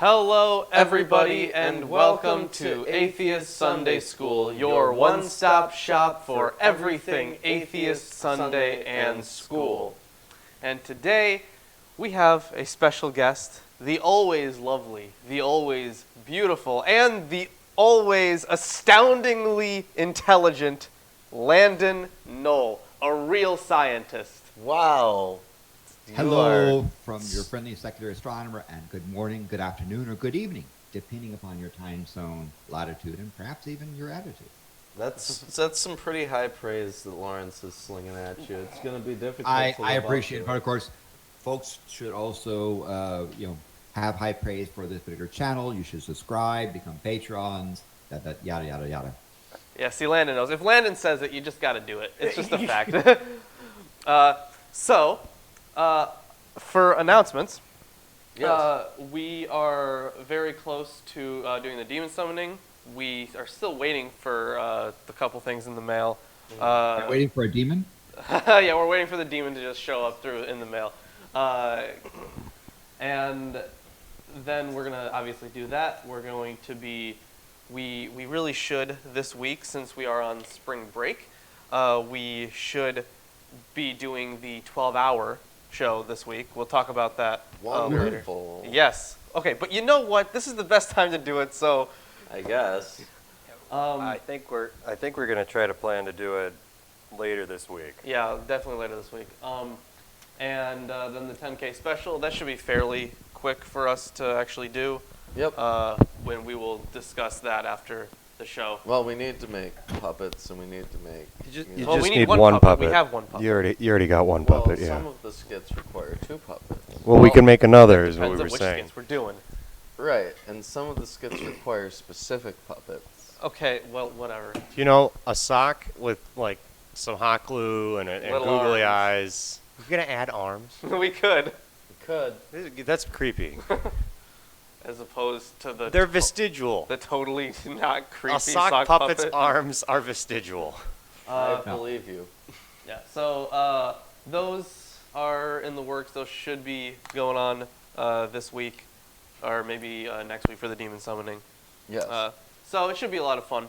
Hello, everybody, and welcome to Atheist Sunday School, your one-stop shop for everything Atheist Sunday and School. And today, we have a special guest, the always lovely, the always beautiful, and the always astoundingly intelligent Landon Noll, a real scientist. Wow. Hello from your friendly secular astronomer, and good morning, good afternoon, or good evening, depending upon your time zone, latitude, and perhaps even your attitude. That's some pretty high praise that Lawrence is slinging at you. It's going to be difficult. I appreciate it, but of course, folks should also, have high praise for this particular channel. You should subscribe, become patrons, yada yada yada. Yeah, see, Landon knows. If Landon says it, you just got to do it. It's just a fact. For announcements, Yes. we are very close to doing the demon summoning. We are still waiting for the couple things in the mail. Waiting for a demon? Yeah, we're waiting for the demon to just show up in the mail. And then we're going to obviously do that. We're going to be, we really should this week, since we are on spring break, we should be doing the 12-hour show this week. We'll talk about that later. Wonderful. Yes. Okay, but you know what? This is the best time to do it, so... I guess. I think we're going to try to plan to do it later this week. Yeah, definitely later this week. And then the 10K special, that should be fairly quick for us to actually do. Yep. When we will discuss that after the show. Well, we need to make puppets, and we need to make... You Well, just we need need one puppet. puppet. We have one puppet. You already got one Well, puppet, yeah. some of the skits require two puppets. Well, we can make another, is what Depends we on were which saying. skits we're doing. Right, and some of the skits require specific puppets. Okay, well, whatever. You know, a sock with, like, some hot glue and Little googly arms. eyes. You're going to add arms? We could. We could. That's creepy. As opposed to the... They're vestigial. The totally not creepy A sock puppet's arms are vestigial. I believe you. Yeah, so those are in the works. Those should be going on this week, or maybe next week for the demon summoning. Yes. So it should be a lot of fun.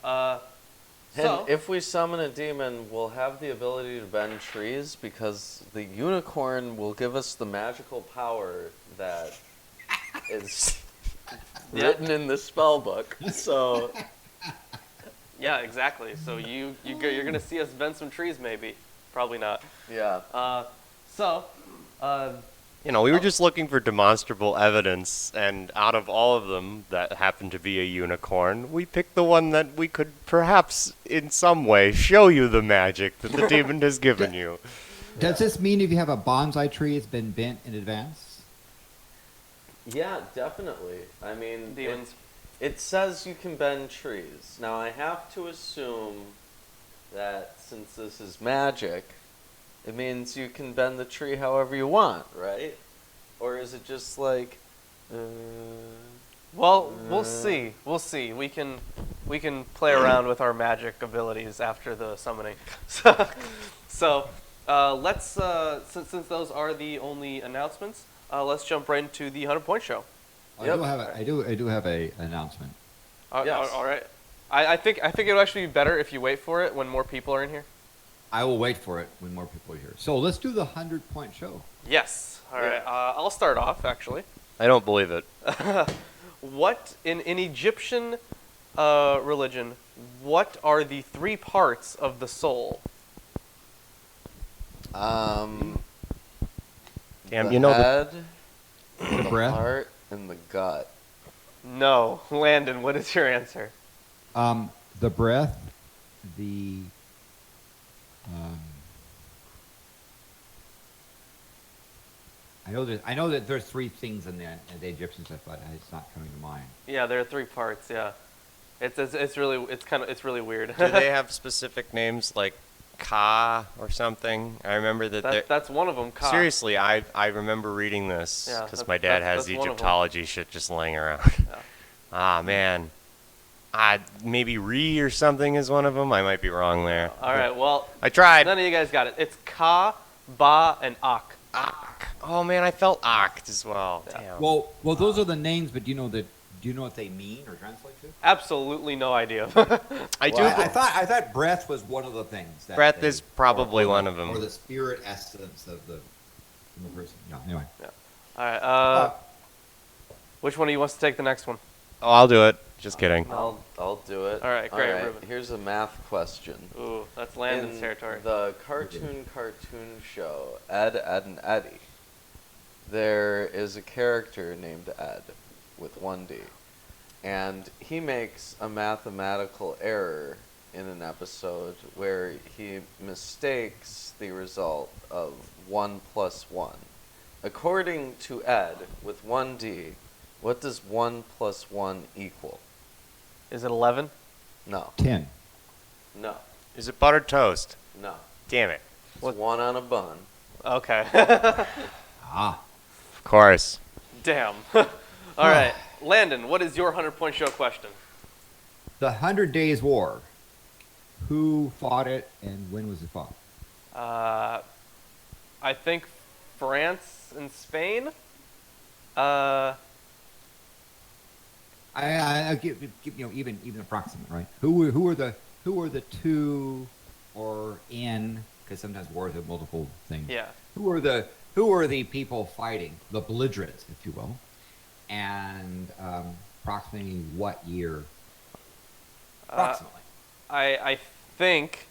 And if we summon a demon, we'll have the ability to bend trees, because the unicorn will give us the magical power that is written in the spell book. So Yeah, exactly. So you're gonna see us bend some trees, maybe. Probably not. yeah. You know, we were just looking for demonstrable evidence, and out of all of them that happened to be a unicorn, we picked the one that we could perhaps, in some way, show you the magic that the demon has given you. Does this mean if you have a bonsai tree, it's been bent in advance? Yeah, definitely. I mean, Demons. it says you can bend trees. Now, I have to assume that since this is magic, it means you can bend the tree however you want, right? Or is it just like... Well, we'll see. We'll see. We can play around with our magic abilities after the summoning. So let's since those are the only announcements, let's jump right into the 100-point show. Yep. I do have an announcement. Yes. All right. I think it would actually be better if you wait for it when more people are in here. I will wait for it when more people are here. So let's do the 100-point show. Yes. All right. I'll start off actually. I don't believe it. What in Egyptian religion? What are the three parts of the soul? Damn, the you know head, The breath. heart, and the gut. No, Landon. What is your answer? The breath, the I know that there's three things in the Egyptian stuff, but it's not coming to mind. Yeah, there are three parts. Yeah, it's really weird. Do they have specific names like Ka or something? I remember that that's one of them. Ka. Seriously, I remember reading this Yeah, because my dad has that's one of 'em. Egyptology shit just laying around. Yeah. Ah, man. Maybe Re or something is one of them. I might be wrong there. All right. Well, I tried. none of you guys got it. It's Ka, Ba, and Ak. Ock. Oh man, I felt ocked as well. Damn. Well, those are the names, but do you know what they mean or translate to? Absolutely no idea. I do. Well, I thought breath was one of the things. That Breath they- is probably or one the- of them. Or the spirit essence of the person. No, anyway. All right. Which one of you wants to take the next one? Oh, I'll do it. Just kidding. I'll do it. All right, great, Ruben. Here's a math question. Ooh, that's Landon's In territory. the cartoon show, Ed, Ed, and Eddie, there is a character named Ed with one D. And he makes a mathematical error in an episode where he mistakes the result of 1 plus 1. According to Ed, with 1D, what does 1 plus 1 equal? Is it 11? No. 10. No. Is it buttered toast? No. Damn it. It's one on a bun. Okay. Ah. Of course. Damn. All right. Landon, what is your 100-point show question? The 100 Days War. Who fought it and when was it fought? I think France and Spain. I give even approximate, right? Who were the two or in? Because sometimes wars have multiple things. Yeah. Who were the people fighting, the belligerents, if you will, and approximately what year? Approximately. I think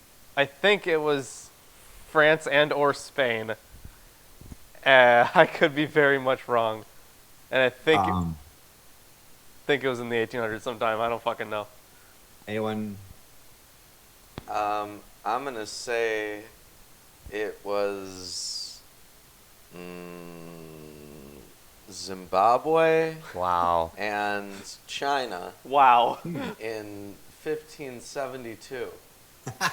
it was France and or Spain. I could be very much wrong, and I think it was in the 1800s sometime. I don't fucking know. Anyone? I'm gonna say it was Zimbabwe Wow. and China Wow. in 1572. I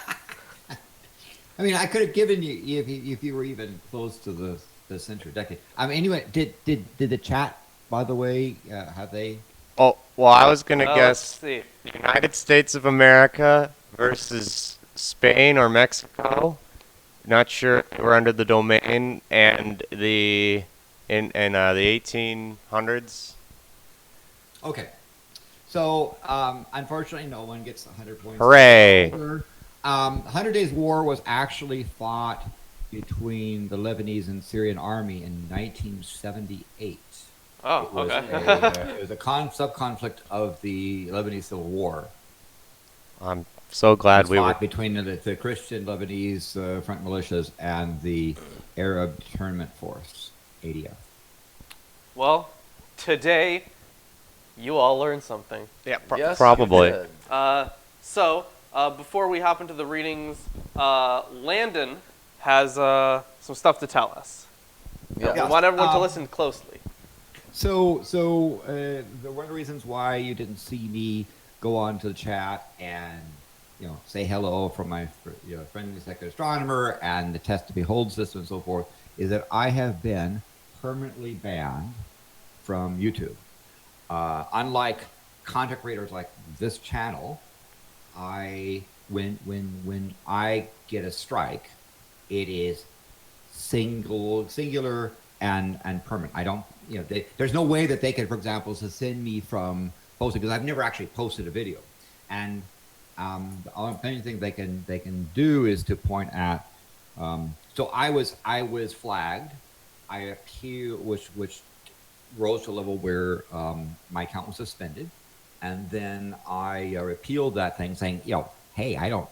mean, I could have given you if you were even close to the century decade. I mean, anyway, did the chat, by the way, have they? Oh, well, I was going to Let's guess see. United States of America versus Spain or Mexico. Not sure if they were under the domain and the 1800s. Okay. So, unfortunately, no one gets 100 points. Hooray. 100 Days War was actually fought between the Lebanese and Syrian army in 1978. Oh, It was okay. it was a sub-conflict of the Lebanese Civil War. I'm so glad It was we were. fought between the Christian Lebanese front militias and the Arab Determinant Force, ADF. Well, today you all learned something. Yeah, Yes, probably. you did. So, before we hop into the readings, Landon has some stuff to tell us. Yeah. We want everyone to listen closely. So one of the reasons why you didn't see me go on to the chat and say hello from my friendly second astronomer and the test to behold system and so forth is that I have been permanently banned from YouTube. Unlike content creators like this channel, when I get a strike, it is singular and permanent. I don't, there's no way that they can, for example, suspend me from posting because I've never actually posted a video. And the only thing they can do is to point at. So I was flagged. I appeal, which rose to a level where my account was suspended, and then I appealed that thing, saying, hey, I don't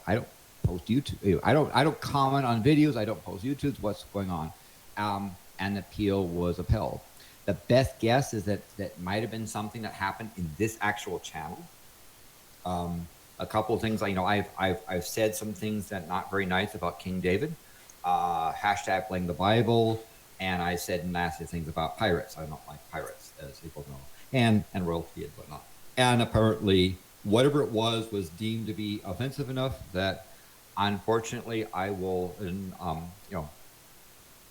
post YouTube. I don't comment on videos. I don't post YouTubes. What's going on? And the appeal was upheld. The best guess is that might have been something that happened in this actual channel. A couple of things, I've said some things that not very nice about King David, hashtag playing the Bible, and I said nasty things about pirates. I don't like pirates, as people know, and royalty and whatnot. And apparently, whatever it was deemed to be offensive enough that, unfortunately, I will,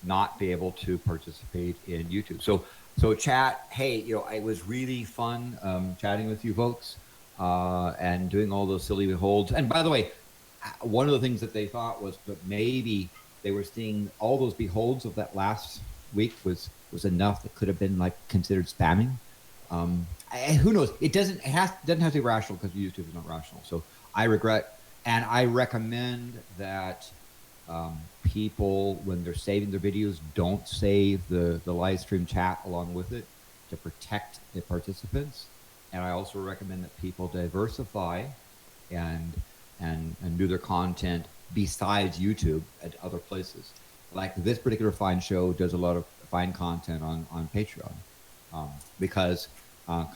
not be able to participate in YouTube. So chat, hey, it was really fun chatting with you folks and doing all those silly beholds. And by the way, one of the things that they thought was that maybe they were seeing all those beholds of that last week was enough that could have been like considered spamming. Who knows? Doesn't have to be rational because YouTube is not rational. So I regret, and I recommend that people, when they're saving their videos, don't save the live stream chat along with it to protect the participants. And I also recommend that people diversify and do their content besides YouTube at other places. Like this particular fine show does a lot of fine content on Patreon, because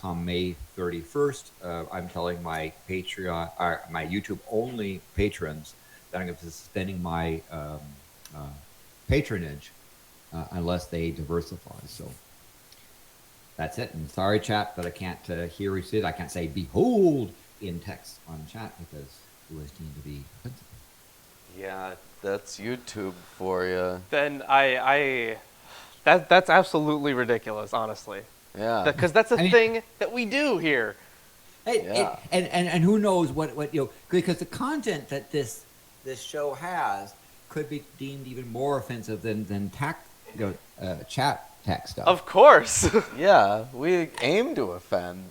come May 31st, I'm telling my Patreon, my YouTube only patrons that I'm going to be suspending my patronage unless they diversify. So that's it. And sorry, chat, but I can't hear you say it. I can't say "behold" in text on chat because it was deemed to be offensive. Yeah, that's YouTube for you. Then that's absolutely ridiculous, honestly. Yeah. Because that's a thing that we do here. Hey, and who knows what because the content that this show has could be deemed even more offensive than chat tech stuff. Of course. Yeah, we aim to offend.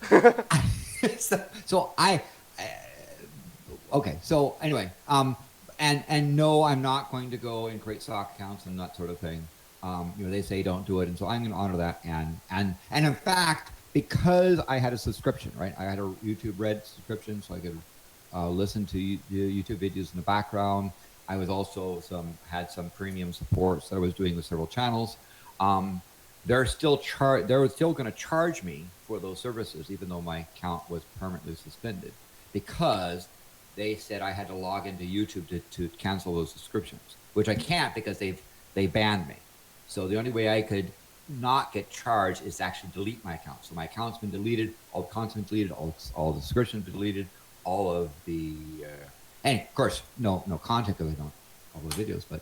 Okay. So anyway, and no, I'm not going to go and create stock accounts and that sort of thing. They say don't do it, and so I'm going to honor that. And in fact, because I had a subscription, right? I had a YouTube Red subscription, so I could listen to YouTube videos in the background. I was also had some premium supports that I was doing with several channels. They're still going to charge me for those services, even though my account was permanently suspended, because they said I had to log into YouTube to cancel those subscriptions, which I can't because they banned me. So the only way I could not get charged is to actually delete my account. So my account's been deleted, all the content's been deleted, all the subscriptions been deleted, all of the and of course no content because I don't upload videos, but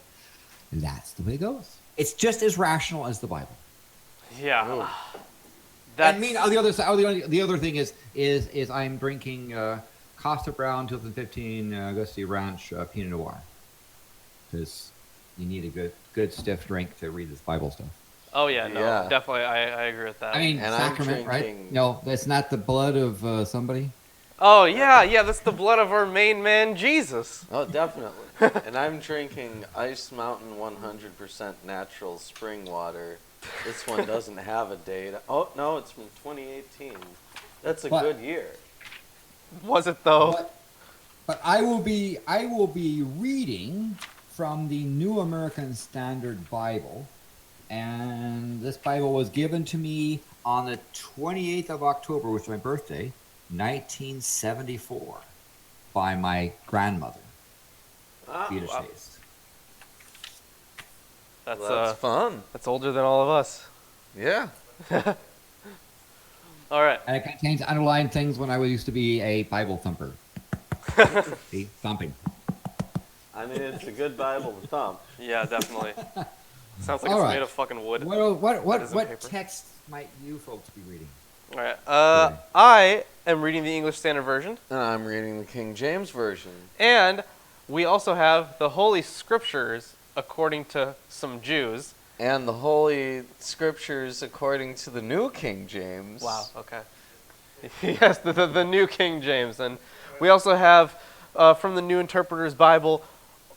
that's the way it goes. It's just as rational as the Bible. Yeah. I mean, on the other side, the other thing is I'm drinking Costa Brown 2015 Augusta Ranch Pinot Noir because you need a good stiff drink to read this Bible stuff. Oh yeah, no, Yeah. definitely, I agree with that. I mean, And sacrament, right? No, that's not the blood of somebody. Oh yeah, that's the blood of our main man Jesus. Oh, definitely. And I'm drinking Ice Mountain 100% natural spring water. This one doesn't have a date. Oh, no, it's from 2018. That's a good year. Was it though? But I will be reading from the New American Standard Bible, and this Bible was given to me on the 28th of October, which is my birthday, 1974, by my grandmother, Beatrice wow. Hayes. That's fun. That's older than all of us. Yeah. All right. And it contains underlined things when I used to be a Bible thumper. See, thumping. I mean, it's a good Bible to thump. Yeah, definitely. Sounds like All it's right. made of fucking wood. What text might you folks be reading? All right. I am reading the English Standard Version, And I'm reading the King James Version. and we also have the Holy Scriptures according to some Jews. And the Holy Scriptures according to the New King James. Wow. Okay. Yes, the New King James, and we also have from the New Interpreter's Bible,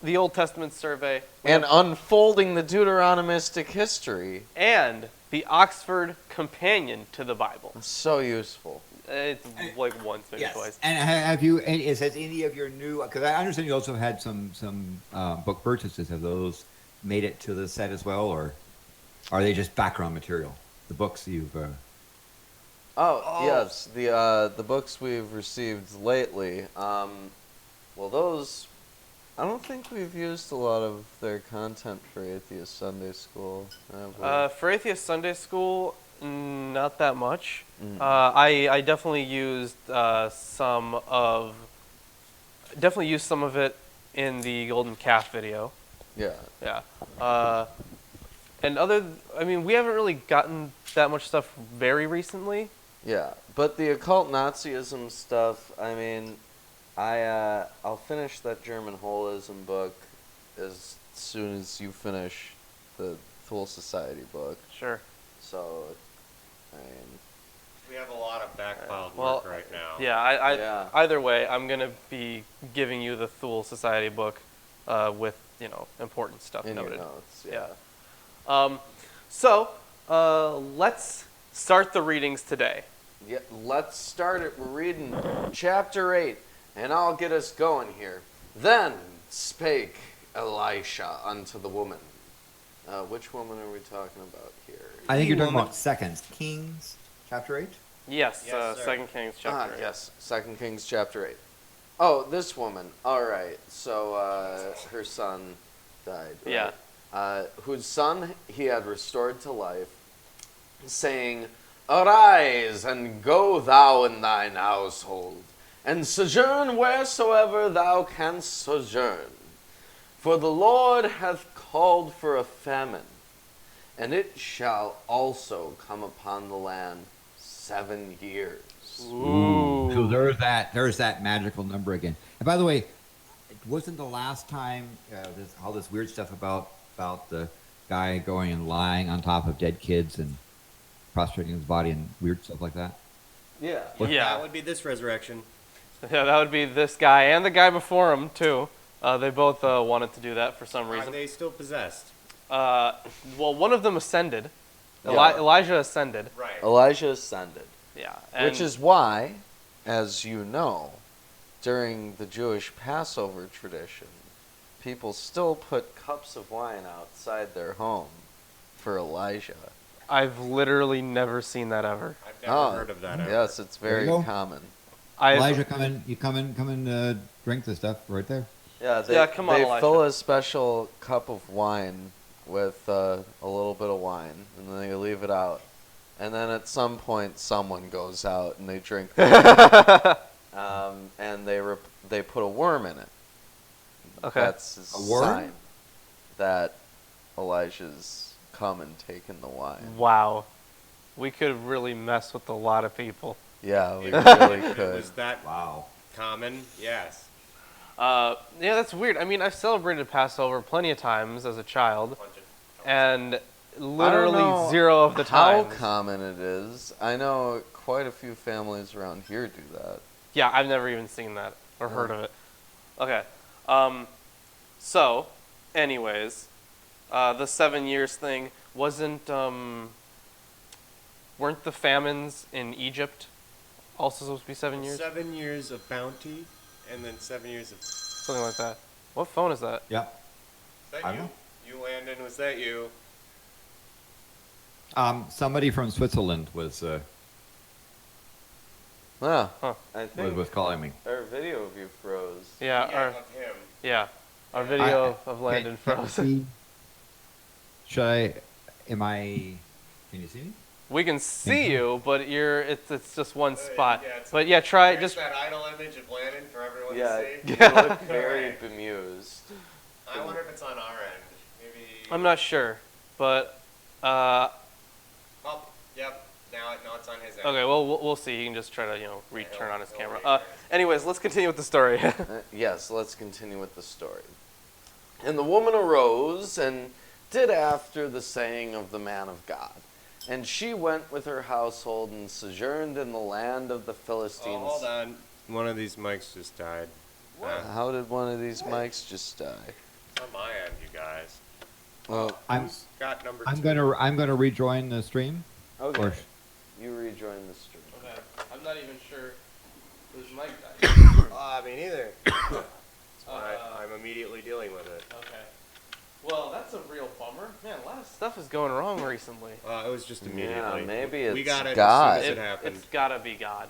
the Old Testament Survey, And unfolding the Deuteronomistic history. and the Oxford Companion to the Bible. So useful. It's like once, maybe twice. And have you? Has any of your new? Because I understand you also had some book purchases. Have those made it to the set as well, or are they just background material? The books you've. Yes, the books we've received lately. Well, those, I don't think we've used a lot of their content for Atheist Sunday School. For Atheist Sunday School, not that much. Mm. I definitely used some of it in the Golden Calf video. Yeah. Yeah. We haven't really gotten that much stuff very recently. Yeah, but the occult Nazism stuff, I mean, I'll finish that German holism book as soon as you finish the Thule Society book. Sure. So, I mean, We have a lot of backpiled Well, work right now. Yeah, Yeah. Either way, I'm gonna be giving you the Thule Society book, with important stuff in noted. your notes, Yeah. yeah. So let's start the readings today. Yeah, let's start it. We're reading chapter 8, and I'll get us going here. Then spake Elisha unto the woman. Which woman are we talking about here? I think you're talking Woman. about Second Kings, chapter 8. Yes, Yes, sir. 2 Kings chapter 8. Yes, 2 Kings chapter 8. Oh, this woman. All right. So her son died. Right? Yeah. Whose son he had restored to life, saying, Arise, and go thou in thine household, and sojourn wheresoever thou canst sojourn. For the Lord hath called for a famine, and it shall also come upon the land 7 years. Ooh. So there's that magical number again. And by the way, it wasn't the last time all this weird stuff about the guy going and lying on top of dead kids and prostrating his body and weird stuff like that. Yeah. Yeah. That would be this resurrection. Yeah, that would be this guy and the guy before him too. They both wanted to do that for some Are reason. they still possessed? Well, one of them ascended. Yeah. Elijah ascended. Right. Elijah ascended. Yeah. Which is why, as you know, during the Jewish Passover tradition, people still put cups of wine outside their home for Elijah. I've literally never seen that ever. I've never heard of that ever. Yes, it's There very you go. common. Elijah, come in, drink the stuff right there. Yeah, Yeah, come on, they Elijah. fill a special cup of wine with a little bit of wine, and then they leave it out. And then at some point, someone goes out and they drink the wine. And they put a worm in it. Okay. That's his A worm? sign that Elijah's come and taken the wine. Wow. We could really mess with a lot of people. Yeah, we If really it could. was that Wow. common? Yes. Yeah, that's weird. I mean, I've celebrated Passover plenty of times as a child, Bunch of- and I don't literally know 0 of the how time. common it is. I know quite a few families around here do that. Yeah, I've never even seen that or heard of it. Okay. So, anyways, the 7 years thing weren't the famines in Egypt also supposed to be 7 years? 7 years of bounty, and then 7 years of... Something like that. What phone is that? Yep. Is that I you? don't You, Landon? Was that you? Somebody from Switzerland was Yeah, Huh. I think was calling me. our video of you froze. Yeah, Of him. our video of Landon froze. Can you see me? We can see you, but it's just one spot. yeah, it's- But yeah, try Here's just that idle image of Landon for everyone Yeah, to see. you look very bemused. I wonder if it's on our end. Maybe... I'm not sure, but Oh, yep. Now it's on his end. okay. Well, we'll see. He can just try to turn on his he'll camera. wait. Anyways, let's continue with the story. Yes, let's continue with the story. And the woman arose and did after the saying of the man of God. And she went with her household and sojourned in the land of the Philistines. Oh, hold on. One of these mics just died. How did one of these mics just die? It's on my end, you guys. Well, Who's got number 2? I'm gonna rejoin the stream. okay. Or- You rejoin the stream. Okay, I'm not even sure whose mic died. Me neither. That's why I'm immediately dealing with it. Okay. Well, that's a real bummer. Man, a lot of stuff is going wrong recently. It was just immediately. Yeah, maybe we it's got it God. as soon as it happened. It's gotta be God.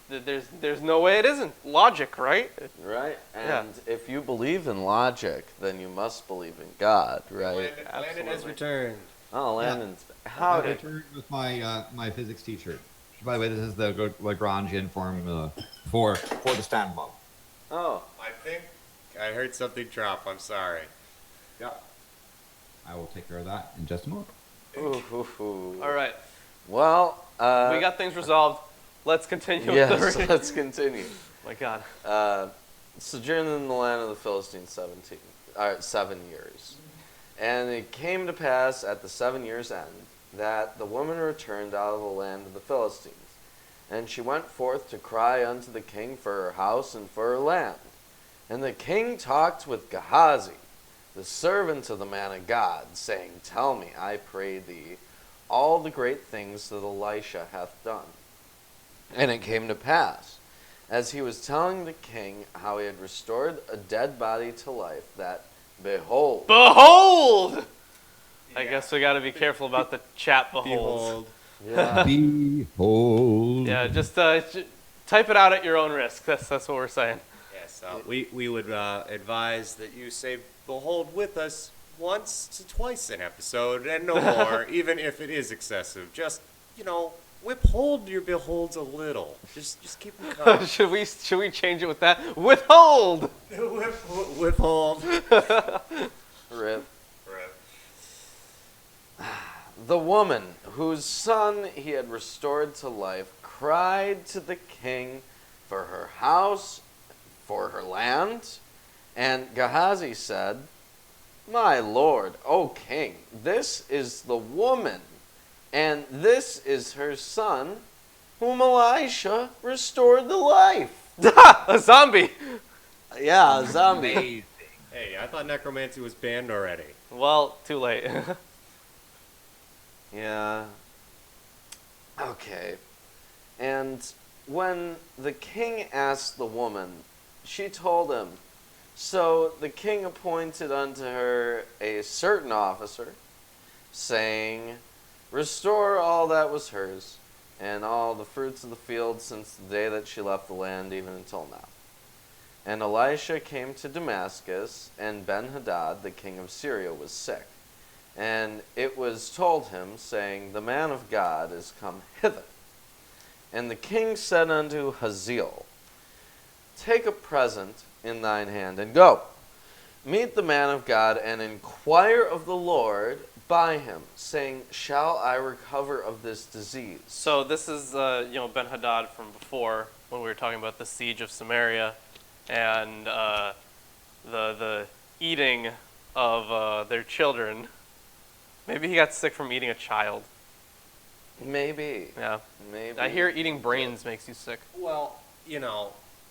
There's no way it isn't. Logic, right? Right? Yeah. And if you believe in logic, then you must believe in God, right? Landon has Absolutely. returned. Oh, Landon's. I Howdy. returned with my physics teacher. By the way, this is the Lagrangian formula for the stand bomb. Oh, I think I heard something drop. I'm sorry. Yeah. I will take care of that in just a moment. ooh. All right. Well, We got things resolved. Let's continue with the yes, reading. let's continue. My God. Sojourned in the land of the Philistines 7 years. And it came to pass at the 7 years' end that the woman returned out of the land of the Philistines. And she went forth to cry unto the king for her house and for her land. And the king talked with Gehazi, the servant of the man of God, saying, Tell me, I pray thee, all the great things that Elisha hath done. And it came to pass, as he was telling the king how he had restored a dead body to life, that, behold, Behold! I guess we got to be careful about the chat behold. yeah, Behold. Yeah, just type it out at your own risk. That's what we're saying. Yes, we would advise that you say "behold" with us once to twice an episode, and no more, even if it is excessive. Just withhold your beholds a little. Just keep them calm. should we change it with that? Withhold. Withhold. rip. The woman whose son he had restored to life cried to the king for her house, for her land. And Gehazi said, My lord, O king, this is the woman, and this is her son, whom Elisha restored to life. A zombie. Yeah, a zombie. Amazing. Hey, I thought necromancy was banned already. Well, too late. Yeah. Okay. And when the king asked the woman, she told him, So the king appointed unto her a certain officer, saying, Restore all that was hers, and all the fruits of the field since the day that she left the land, even until now. And Elisha came to Damascus, and Ben-Hadad, the king of Syria, was sick. And it was told him, saying, The man of God is come hither. And the king said unto Hazael, Take a present in thine hand, and go. Meet the man of God, and inquire of the Lord by him, saying, Shall I recover of this disease? So this is Ben-Hadad from before, when we were talking about the siege of Samaria, and the eating of their children. Maybe he got sick from eating a child. Maybe. Yeah. Maybe. I hear eating brains makes you sick. Well,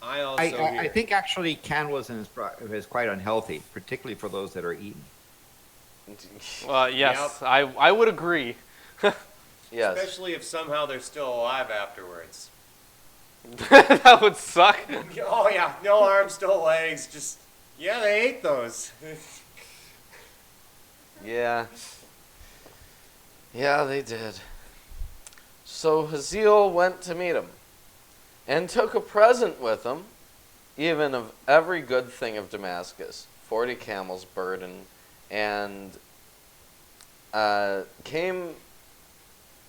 I also I think actually cannibalism is quite unhealthy, particularly for those that are eaten. Yes, I would agree. Yes. especially if somehow they're still alive afterwards. That would suck. Oh yeah, no arms, still legs. Just they ate those. Yeah. Yeah, they did. So Hazael went to meet him, and took a present with him, even of every good thing of Damascus, 40 camels burden, and came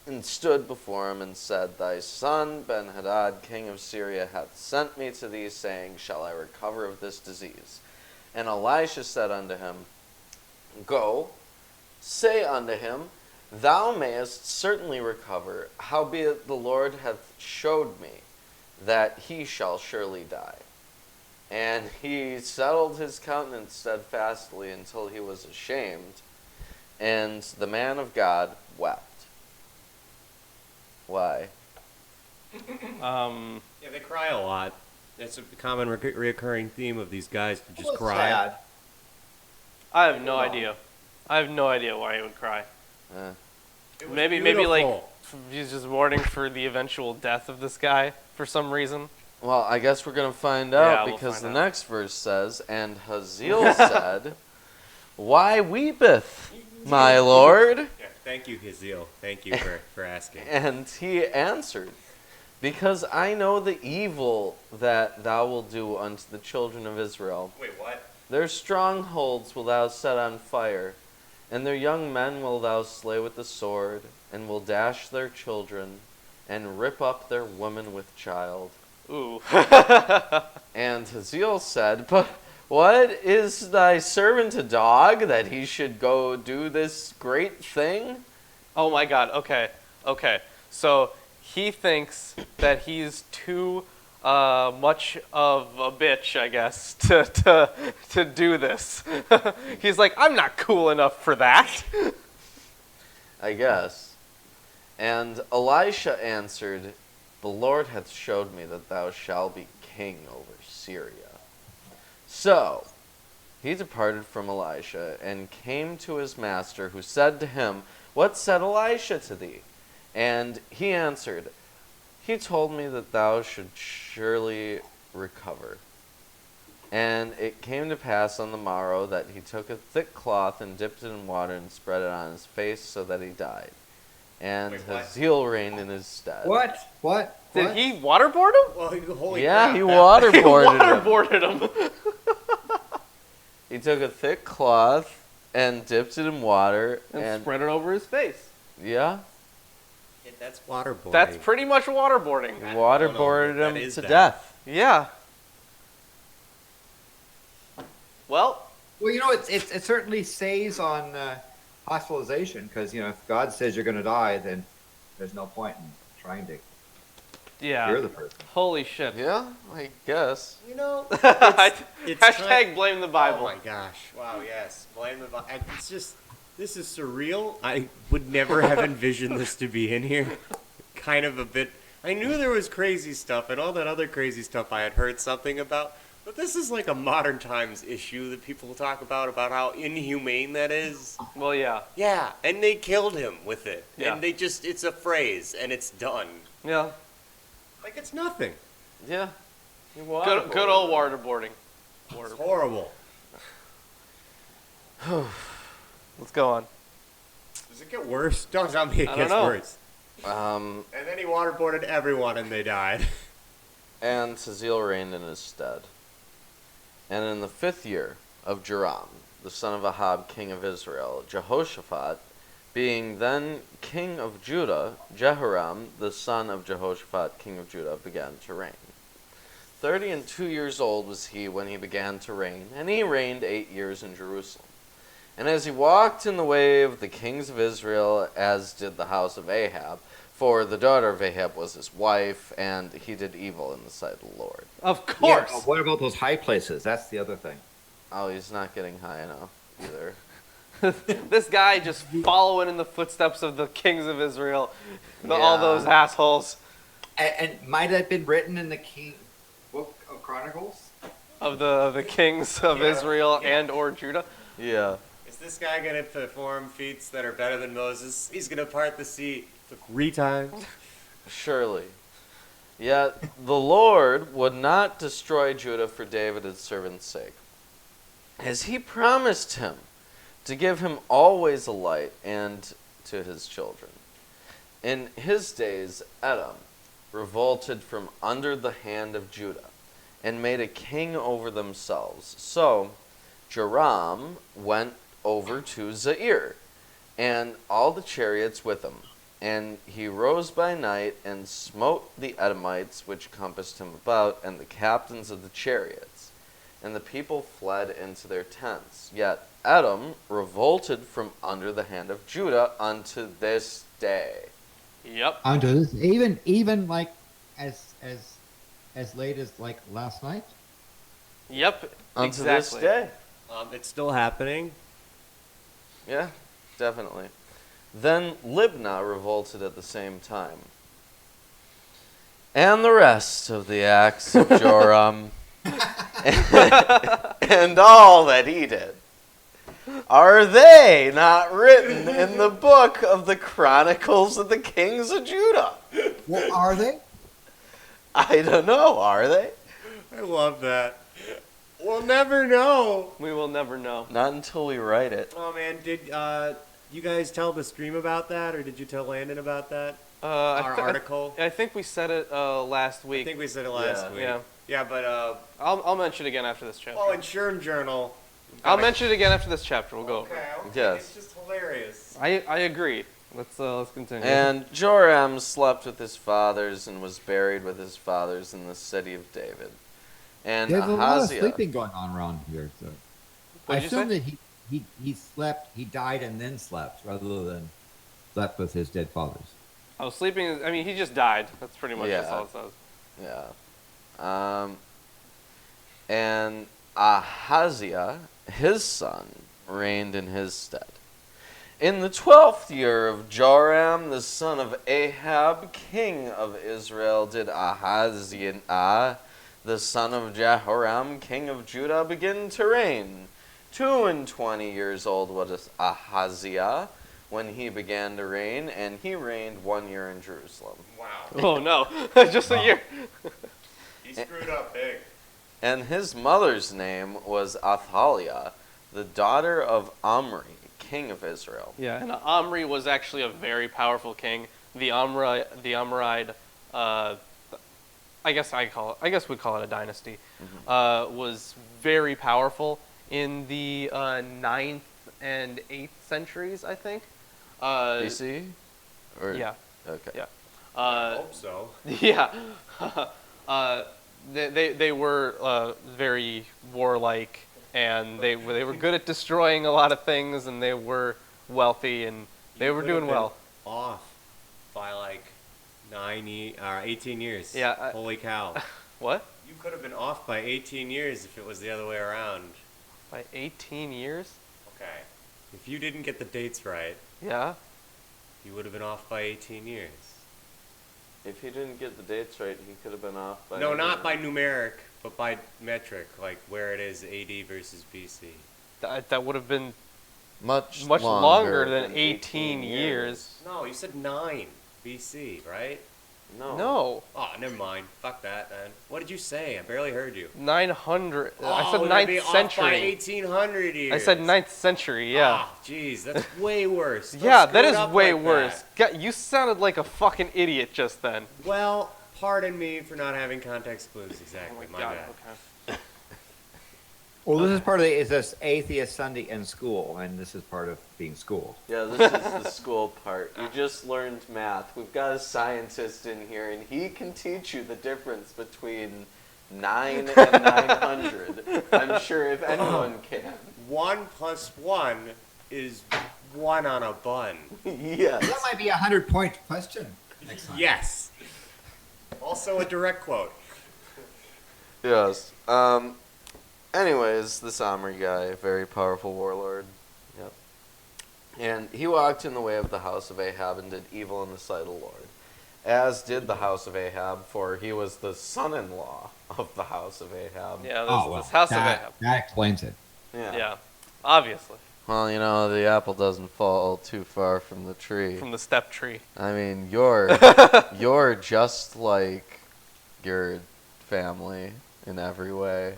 and stood before him and said, Thy son Ben-Hadad, king of Syria, hath sent me to thee, saying, Shall I recover of this disease? And Elisha said unto him, Go, say unto him, Thou mayest certainly recover, howbeit the Lord hath showed me that he shall surely die. And he settled his countenance steadfastly until he was ashamed, and the man of God wept. Why? Yeah, they cry a lot. That's a common reoccurring theme of these guys to just Well, cry. sad. I have no idea. I have no idea why he would cry. It was Maybe beautiful. like he's just mourning for the eventual death of this guy for some reason. Well, I guess we're going to find out, Yeah, we'll because find the out. next verse says, And Hazael said, Why weepeth my Lord? Yeah, thank you, Hazael. Thank you for asking. And he answered, Because I know the evil that thou wilt do unto the children of Israel. Wait, what? Their strongholds will thou set on fire, and their young men will thou slay with the sword, and will dash their children, and rip up their women with child. Ooh. And Hazael said, But what is thy servant a dog, that he should go do this great thing? Oh my God. Okay. So he thinks that he's too much of a bitch, I guess, to do this. He's like, I'm not cool enough for that. I guess. And Elisha answered, the Lord hath showed me that thou shalt be king over Syria. So he departed from Elisha, and came to his master, who said to him, What said Elisha to thee? And he answered, He told me that thou should surely recover. And it came to pass on the morrow that he took a thick cloth and dipped it in water and spread it on his face, so that he died. And Wait, what? Hazael reigned in his stead. What? Did he waterboard him? Well, holy Yeah, crap, he that- waterboarded him. Waterboarded him. He took a thick cloth and dipped it in water And spread it over his face. yeah, Yeah, that's waterboarding. That's pretty much waterboarding. waterboarded that him is to that. death. Yeah. Well, Well, it certainly saves on hospitalization because if God says you're going to die, then there's no point in trying to yeah. cure the person. Holy shit. Yeah, I guess. It's Hashtag kind- blame the Oh Bible. my gosh! Wow, yes, blame the Bible. It's just, this is surreal. I would never have envisioned this to be in here. Kind of a bit. I knew there was crazy stuff and all that other crazy stuff I had heard something about, but this is like a modern times issue that people talk about how inhumane that is. Well, yeah. Yeah, and they killed him with it. Yeah. And it's a phrase, and it's done. Yeah. Like it's nothing. Yeah. He Good waterboarded old him. waterboarding. It's horrible. Let's go on. Does it get worse? Don't tell me it I don't gets know. worse. And then he waterboarded everyone, and they died. And Hazael reigned in his stead. And in the 5th year of Joram, the son of Ahab, king of Israel, Jehoshaphat, being then king of Judah, Jehoram, the son of Jehoshaphat, king of Judah, began to reign. 32 years old was he when he began to reign, and he reigned 8 years in Jerusalem. And as he walked in the way of the kings of Israel, as did the house of Ahab, for the daughter of Ahab was his wife, and he did evil in the sight of the Lord. Of Yeah, course. what about those high places? That's the other thing. Oh, he's not getting high enough either. This guy just following in the footsteps of the kings of Israel. All Yeah. those assholes And might have been written in the King Book of Chronicles. of the kings of Israel and or Judah. Yeah. Is this guy going to perform feats that are better than Moses? He's going to part the sea 3 times? Surely. Yet the Lord would not destroy Judah for David his servant's sake, as he promised him to give him always a light and to his children. In his days Edom revolted from under the hand of Judah, and made a king over themselves. So Joram went over to Zair, and all the chariots with him. And he rose by night and smote the Edomites which compassed him about, and the captains of the chariots. And the people fled into their tents. Yet Edom revolted from under the hand of Judah unto this day. Yep. Unto this, even like as late as like last night. Yep. Unto exactly. this day. It's still happening. Yeah, definitely. Then Libnah revolted at the same time. And the rest of the acts of Joram and all that he did, are they not written in the book of the Chronicles of the Kings of Judah? Well, are they? I don't know, are they? I love that. We'll never know. We will never know. Not until we write it. Oh man, did you guys tell the stream about that, or did you tell Landon about that? Our article. I think we said it last I week. think we said it last Yeah. week. Yeah. Yeah, but I'll mention it again after this chapter. oh, and Sherm Journal. I'll mention it again after this chapter. We'll go over it. Okay. Yes. It's just hilarious. I agree. Let's continue. And Joram slept with his fathers and was buried with his fathers in the city of David. And There's a lot of Ahaziah. sleeping going on around here. So I What'd you assume say? that he slept, he died and then slept, rather than slept with his dead fathers. Oh, sleeping is, I mean, he just died. That's pretty much Yeah. that's all it says. Yeah. And Ahaziah, his son, reigned in his stead. In the 12th year of Joram, the son of Ahab, king of Israel, did Ahaziah, the son of Jehoram, king of Judah, begin to reign. 22 years old was Ahaziah when he began to reign, and he reigned 1 year in Jerusalem. Wow. Oh no, just a year. He screwed up big. And his mother's name was Athaliah, the daughter of Omri, king of Israel. Yeah, and Omri was actually a very powerful king. The Omride, I guess we'd call it a dynasty, was very powerful in the 9th and 8th centuries, I think. BC? Or, Yeah. Okay. Yeah. I hope so. Yeah. They were very warlike, and they were good at destroying a lot of things, and they were wealthy, and they were doing well. Off by like 18 years. Yeah, Holy cow. What? You could have been off by 18 years if it was the other way around. By 18 years? Okay. If you didn't get the dates right, Yeah. you would have been off by 18 years. If he didn't get the dates right, he could have been off by... No, not by numeric, but by metric, like where it is AD versus BC. That would have been Much longer than 18 years. No, you said 9 BC, right? No. No. Oh, never mind. Fuck that, then. What did you say? I barely heard you. 900. I said we'd 9th be off by century. 1800 years. I said 9th century, yeah. Ah, jeez, that's way worse. Don't Yeah, screw that it is up way like worse. that. God, you sounded like a fucking idiot just then. Well, pardon me for not having context clues exactly. my bad. okay. Well, this is part of this Atheist Sunday in school, and this is part of being schooled. Yeah, this is the school part. You just learned math. We've got a scientist in here, and he can teach you the difference between 9 and 900. I'm sure if anyone can. 1 plus 1 is 1 on a bun. Yes. That might be a 100-point question next time. Yes. Also a direct quote. Yes. Anyways, this Omri guy, very powerful warlord. Yep. And he walked in the way of the house of Ahab and did evil in the sight of the Lord, as did the house of Ahab, for he was the son-in-law of the house of Ahab. Yeah, This house of Ahab. That explains it. Yeah, obviously. Well, you know, the apple doesn't fall too far from the tree. From the step tree. I mean, you're just like your family in every way,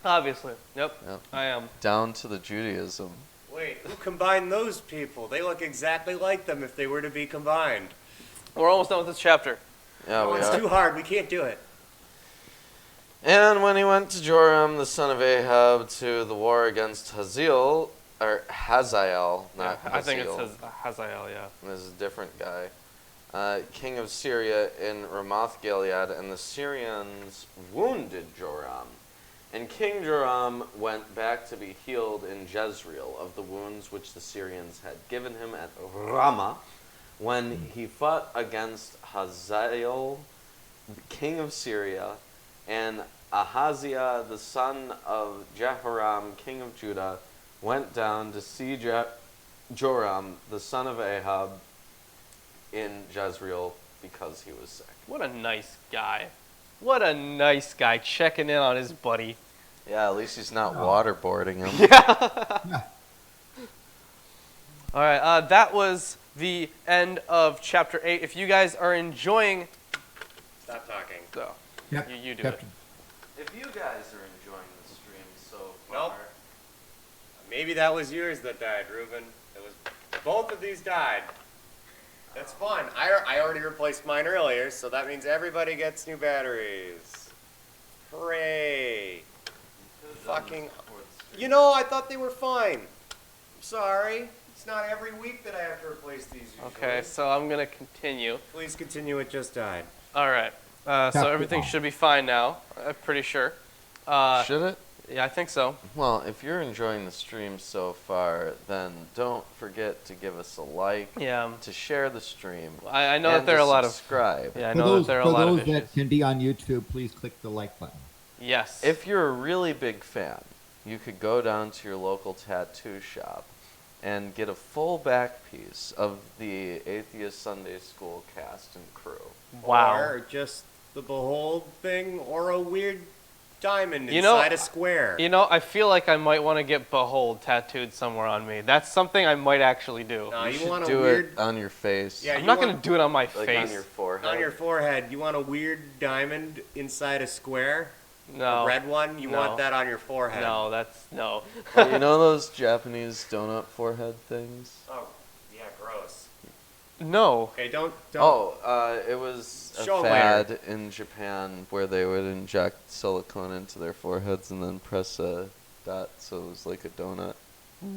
Obviously. Yep. Yep. I am. down to the Judaism. Wait, who combined those people? They look exactly like them if they were to be combined. We're almost done with this chapter. Yeah, No, we it's are. too hard. We can't do it. And when he went to Joram, the son of Ahab, to the war against Hazael, not I think it Hazael. says Hazael, yeah. This is a different guy. King of Syria in Ramoth Gilead, and the Syrians wounded Joram. And King Joram went back to be healed in Jezreel of the wounds which the Syrians had given him at Ramah, when he fought against Hazael, king of Syria, and Ahaziah, the son of Jehoram, king of Judah, went down to see Joram, the son of Ahab, in Jezreel because he was sick. What a nice guy. What a nice guy checking in on his buddy. Yeah, at least he's not waterboarding him. Yeah. All right, that was the end of chapter 8. If you guys are enjoying... Stop talking. Oh, Yep. you do Yep. it. If you guys are enjoying the stream so Nope. far, Maybe that was yours that died, Reuben. It was both of these died. That's fun. I already replaced mine earlier, so that means everybody gets new batteries. Hooray! Fucking. You know, I thought they were fine. I'm sorry. It's not every week that I have to replace these usually. Okay, so I'm going to continue. Please continue. It just died. All right. So everything should be fine now, I'm pretty sure. should it? Yeah, I think so. Well, if you're enjoying the stream so far, then don't forget to give us a like, Yeah. to share the stream. I know and that there are a to lot of. subscribe. Yeah, I For know those, that there are a for lot of those issues. that can be on YouTube, please click the like button. Yes. If you're a really big fan, you could go down to your local tattoo shop and get a full back piece of the Atheist Sunday School cast and crew. Wow. Or just the behold thing, or a weird diamond You know, inside a square. You know, I feel like I might want to get Behold tattooed somewhere on me. That's something I might actually do. No, You you should want a do weird it on your face. Yeah, I'm you not want- going to do it on my like face. on your forehead. on your forehead. You want a weird diamond inside a square? No. A red one? You No. want that on your forehead? No, that's no. Oh, you know those Japanese donut forehead things? Oh, yeah, gross. No. Okay, don't. It was a Show fad in Japan where they would inject silicone into their foreheads and then press a dot so it was like a donut.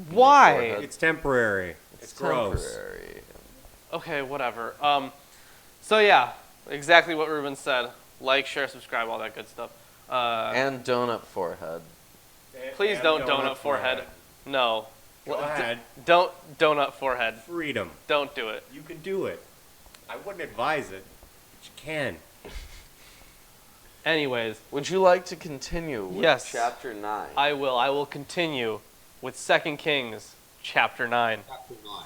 Why? forehead. It's temporary. It's gross. temporary. Okay, whatever. So yeah, exactly what Ruben said. Like, share, subscribe, all that good stuff. And donut forehead. Please And don't donut forehead. No. Go ahead. Don't donut forehead. Freedom. Don't do it. You can do it. I wouldn't advise it, but you can. Anyways, Would you like to continue with Yes. chapter 9? I will. I will continue with 2 Kings chapter 9. Chapter 9.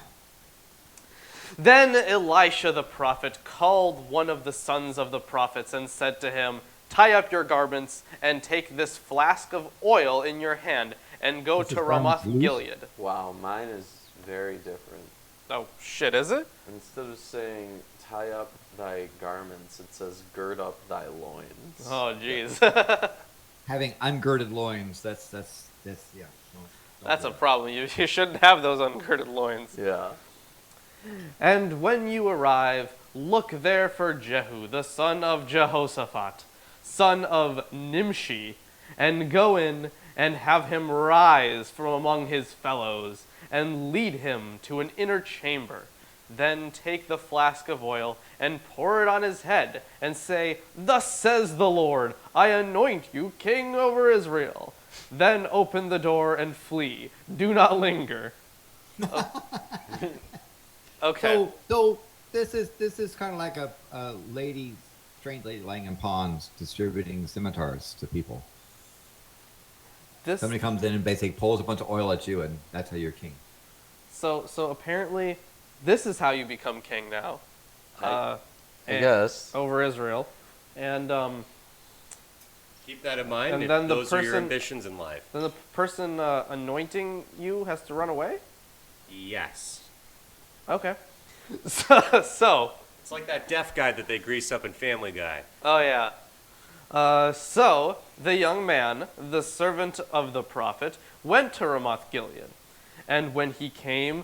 Then Elisha the prophet called one of the sons of the prophets and said to him, "Tie up your garments and take this flask of oil in your hand and go This to is from Ramoth Luke? Gilead." Wow, mine is very different. Oh, shit, is it? Instead of saying tie up thy garments, it says gird up thy loins. Oh, jeez. Having ungirded loins, that's yeah. Don't That's do a that. problem. You shouldn't have those ungirded loins. Yeah. And when you arrive, look there for Jehu, the son of Jehoshaphat, son of Nimshi, and go in and have him rise from among his fellows, and lead him to an inner chamber. Then take the flask of oil and pour it on his head, and say, "Thus says the Lord, I anoint you king over Israel." Then open the door and flee. Do not linger. Okay. So this is kind of like a lady, strange lady lying in ponds distributing scimitars to people. This Somebody comes in and basically pulls a bunch of oil at you, and that's how you're king. So apparently, this is how you become king now. I and- guess. over Israel, and Keep that in mind. And if then the those are your person- ambitions in life. then the person anointing you has to run away. Yes. Okay. So It's like that deaf guy that they grease up in Family Guy. oh yeah. So the young man, the servant of the prophet, went to Ramoth Gilead, and when he came,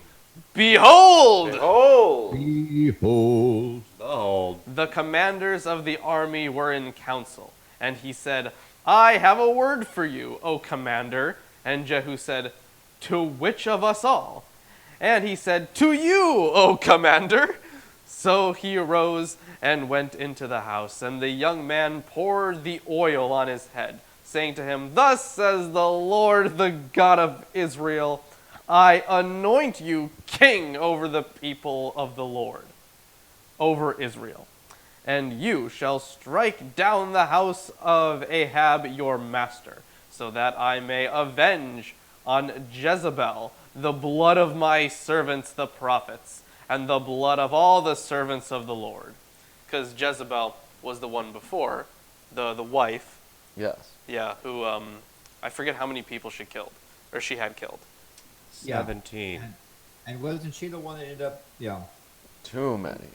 behold, Oh! Behold. Behold. the commanders of the army were in council. And he said, "I have a word for you, O commander." And Jehu said, "To which of us all?" And he said, "To you, O commander." So he arose and went into the house, and the young man poured the oil on his head, saying to him, "Thus says the Lord, the God of Israel, I anoint you king over the people of the Lord, over Israel. And you shall strike down the house of Ahab your master, so that I may avenge on Jezebel the blood of my servants the prophets, and the blood of all the servants of the Lord." Because Jezebel was the one before, the wife, Yes. yeah, who I forget how many people she killed, or she had killed. Yeah. 17. And wasn't she the one that ended up? Yeah. Too many.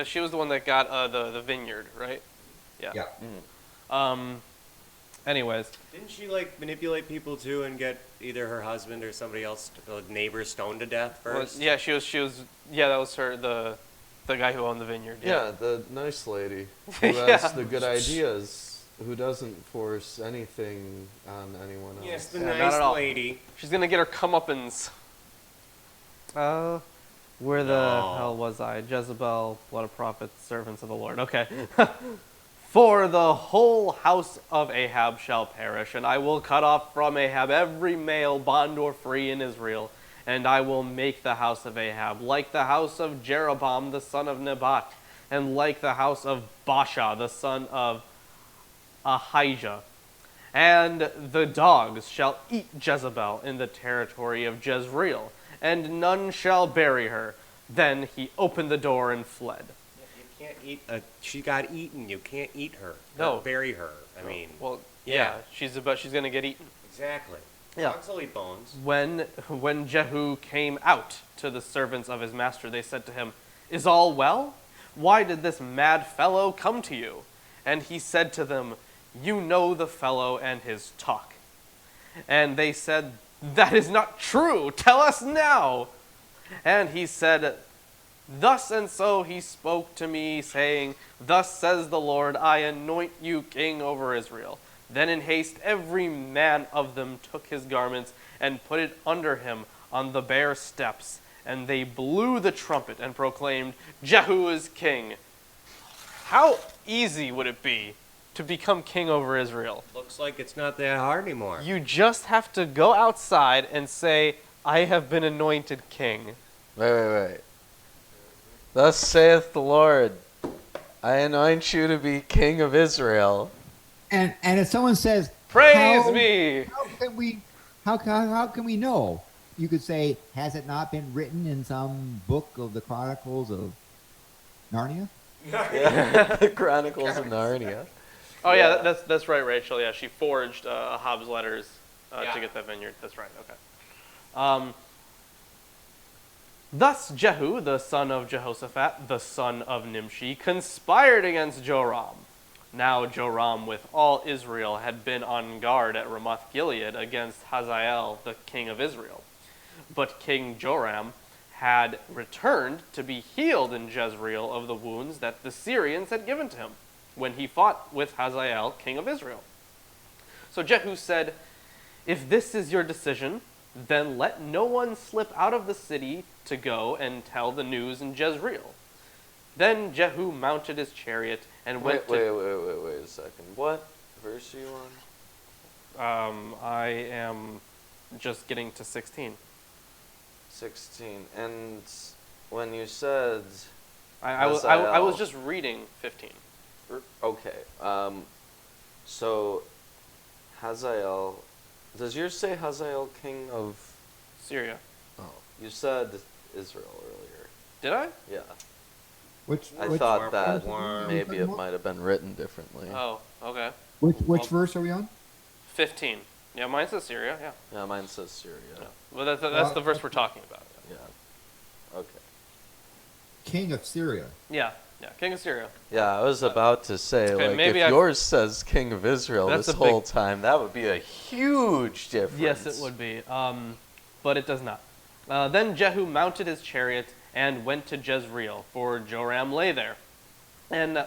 She was the one that got the vineyard, right? Yeah. Anyways, Didn't she like manipulate people too and get either her husband or somebody else, the neighbor, stoned to death well, first? yeah, she was. Yeah, that was her. The guy who owned the vineyard. Yeah, the nice lady who Yeah. has the good ideas, who doesn't force anything on anyone else. Yes, the Yeah, not nice at all. lady. She's gonna get her comeuppance. Where the No. hell was I? Jezebel, blood of prophets, servants of the Lord. Okay. For the whole house of Ahab shall perish, and I will cut off from Ahab every male, bond or free, in Israel, and I will make the house of Ahab like the house of Jeroboam the son of Nebat, and like the house of Baasha the son of Ahijah. And the dogs shall eat Jezebel in the territory of Jezreel, and none shall bury her. Then he opened the door and fled. You can't eat she got eaten. You can't eat her. No. Or bury her. I mean. Well, yeah, she's going to get eaten. Exactly. Yeah. Dogs will eat bones. When Jehu came out to the servants of his master, they said to him, "Is all well? Why did this mad fellow come to you?" And he said to them, "You know the fellow and his talk." And they said, "That is not true. Tell us now." And he said, "Thus and so he spoke to me, saying, Thus says the Lord, I anoint you king over Israel." Then in haste every man of them took his garments and put it under him on the bare steps. And they blew the trumpet and proclaimed, "Jehu is king." How easy would it be to become king over Israel? Looks like it's not that hard anymore. You just have to go outside and say, "I have been anointed king." Wait. Thus saith the Lord, I anoint you to be king of Israel. And if someone says, Praise how, me! How can we know? You could say, has it not been written in some book of the Chronicles of Narnia? Yeah. The Chronicles of Narnia. Oh yeah, that's right, Rachel. Yeah, she forged Ahab's letters Yeah. to get that vineyard. That's right. Okay. Thus Jehu, the son of Jehoshaphat, the son of Nimshi, conspired against Joram. Now Joram with all Israel had been on guard at Ramoth Gilead against Hazael, the king of Israel. But King Joram had returned to be healed in Jezreel of the wounds that the Syrians had given to him when he fought with Hazael, king of Israel. So Jehu said, "If this is your decision, then let no one slip out of the city to go and tell the news in Jezreel." Then Jehu mounted his chariot and went Wait a second. What verse are you on? I am just getting to 16. 16. And when you said I was just reading 15. Okay. So Hazael, does yours say Hazael, king of? Syria. Oh, you said Israel earlier. Did I? Yeah. I Which thought that Wah, maybe it might have been written differently. Oh, okay. Which verse are we on? 15. Yeah, mine says Syria, yeah. Yeah, mine says Syria. Well, that's the verse we're talking about. Yeah. Okay. King of Syria. Yeah, king of Syria. Yeah, I was about to say, Okay, like, maybe if yours says King of Israel That's this a big- whole time, that would be a huge difference. Yes, it would be, but it does not. Then Jehu mounted his chariot and went to Jezreel, for Joram lay there. And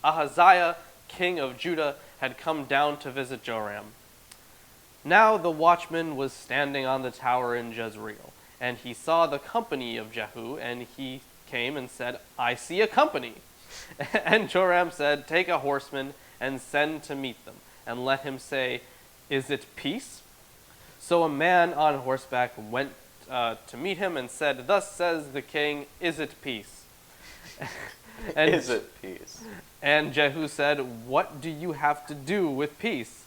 Ahaziah, king of Judah, had come down to visit Joram. Now the watchman was standing on the tower in Jezreel, and he saw the company of Jehu, and he came and said, "I see a company." And Joram said, "Take a horseman and send to meet them, and let him say, 'Is it peace?'" So a man on horseback went to meet him and said, "Thus says the king, 'Is it peace?'" And, Is it peace? And Jehu said, "What do you have to do with peace?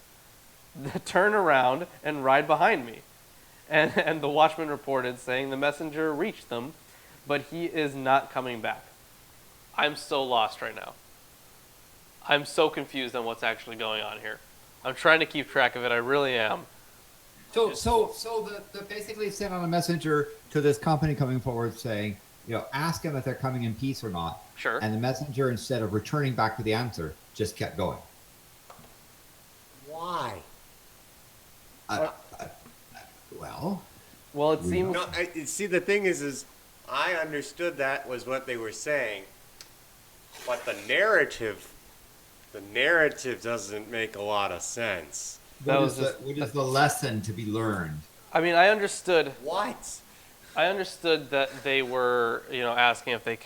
Turn around and ride behind me." And the watchman reported, saying, "The messenger reached them, but he is not coming back." I'm so lost right now. I'm so confused on what's actually going on here. I'm trying to keep track of it. I really am. So the basically sent on a messenger to this company coming forward saying, ask them if they're coming in peace or not. Sure. And the messenger, instead of returning back to the answer, just kept going. Why? Well, It seems... No, see, the thing is I understood that was what they were saying, but the narrative doesn't make a lot of sense. That what was is the lesson to be learned? I mean, I understood What? that they were, asking if they,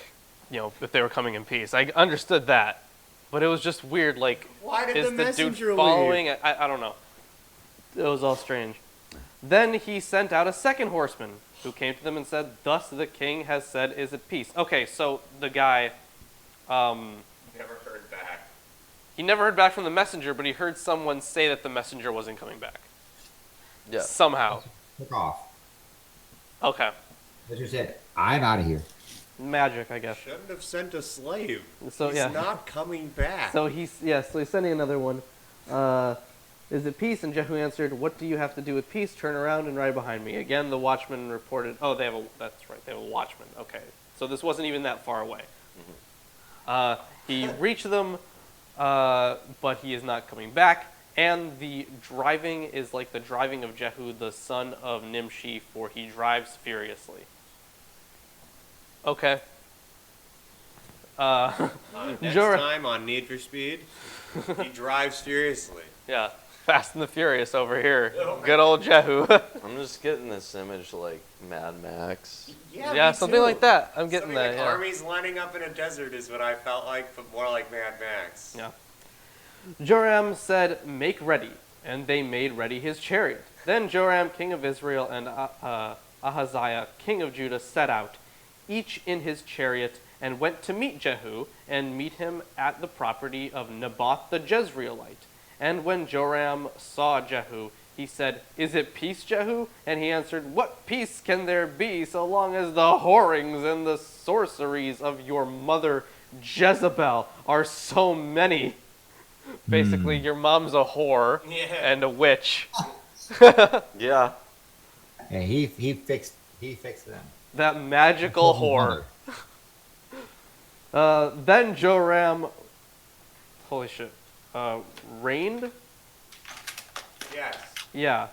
if they were coming in peace. I understood that. But it was just weird. Like, Why did is the the dude messenger following? leave? I don't know. It was all strange. Then he sent out a second horseman, who came to them and said, "Thus the king has said, is it peace?" Okay, so the guy, Never heard back. he never heard back from the messenger, but he heard someone say that the messenger wasn't coming back. Yeah. Somehow. Took off. Okay. As you said, I'm out of here. Magic, I guess. Shouldn't have sent a slave. So, He's yeah. not coming back. So he's sending another one. Is it peace? And Jehu answered, "What do you have to do with peace? Turn around and ride behind me." Again, the watchman reported. Oh, that's right. They have a watchman. Okay. So this wasn't even that far away. He reached them, but he is not coming back. And the driving is like the driving of Jehu, the son of Nimshi, for he drives furiously. Okay. Next Jorah- time on Need for Speed, he drives furiously. Yeah. Fast and the Furious over here. Oh, Good old Jehu. I'm just getting this image like Mad Max. Yeah, me something too. like that. I'm getting Something that. like Yeah. armies lining up in a desert is what I felt like, but more like Mad Max. Yeah. Joram said, "Make ready," and they made ready his chariot. Then Joram, king of Israel, and Ahaziah, king of Judah, set out, each in his chariot, and went to meet Jehu, and meet him at the property of Naboth the Jezreelite. And when Joram saw Jehu, he said, "Is it peace, Jehu?" And he answered, "What peace can there be so long as the whorings and the sorceries of your mother Jezebel are so many?" Basically, your mom's a whore and a witch. Yeah. Yeah, he fixed them. That magical whore. Then Joram, holy shit, reigned? Yes. Yeah,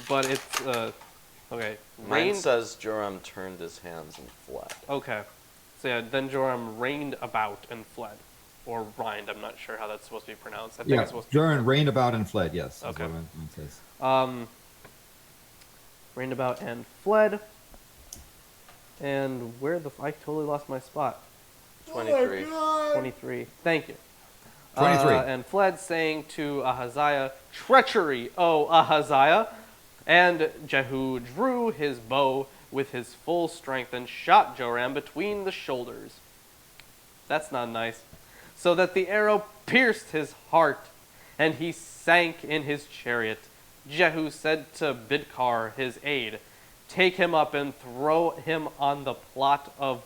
but it's, okay. Mine Reigned, says Joram turned his hands and fled. okay. So yeah, then Joram reigned about and fled. Or rhined, I'm not sure how that's supposed to be pronounced. I think Yeah, it's supposed to be Joram reigned about and fled. Yes. Okay. That's what it says. reigned about and fled. And where the, I totally lost my spot. 23. 23. Thank you. 23. And fled, saying to Ahaziah, "Treachery, O Ahaziah!" And Jehu drew his bow with his full strength and shot Joram between the shoulders. That's not nice. So that the arrow pierced his heart, and he sank in his chariot. Jehu said to Bidkar, his aide, "Take him up and throw him on the plot of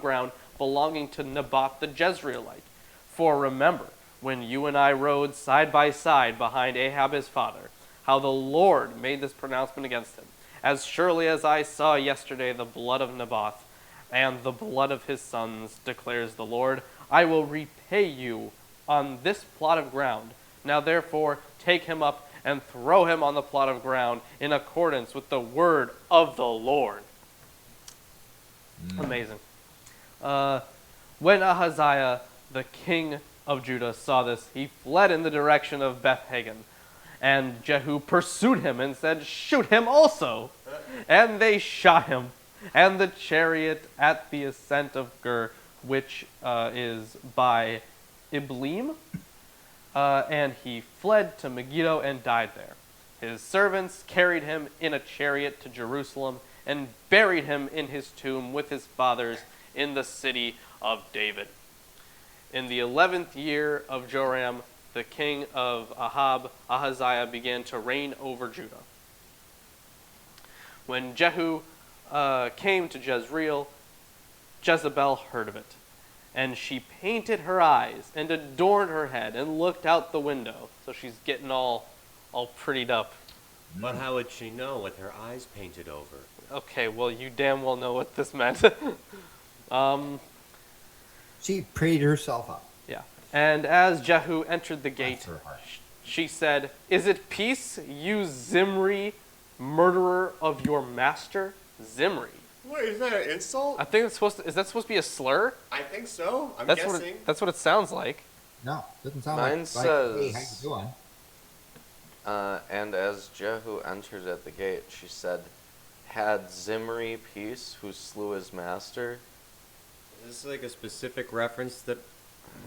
ground belonging to Naboth the Jezreelite. For remember, when you and I rode side by side behind Ahab his father, how the Lord made this pronouncement against him. As surely as I saw yesterday the blood of Naboth and the blood of his sons, declares the Lord, I will repay you on this plot of ground. Now therefore take him up and throw him on the plot of ground in accordance with the word of the Lord." Amazing. When Ahaziah, the king of Judah, saw this, he fled in the direction of Beth-Hagan. And Jehu pursued him and said, "Shoot him also." And they shot him, and the chariot at the ascent of Gur, which is by Ibleam, and he fled to Megiddo and died there. His servants carried him in a chariot to Jerusalem and buried him in his tomb with his fathers in the city of David. In the 11th year of Joram, the king of Ahab, Ahaziah began to reign over Judah. When Jehu came to Jezreel, Jezebel heard of it, and she painted her eyes and adorned her head and looked out the window. So she's getting all prettied up. But how would she know with her eyes painted over? Okay, well, you damn well know what this meant. She prayed herself up. Yeah. And as Jehu entered the gate, That's her heart. she said, "Is it peace, you Zimri, murderer of your master?" Zimri. What, is that an insult? I think it's is that supposed to be a slur? I think so. I'm That's guessing. that's what it sounds like. No, doesn't sound Mine like, says- hey, how you doing? And as Jehu entered at the gate, she said, "Had Zimri peace, who slew his master?" Is this like a specific reference that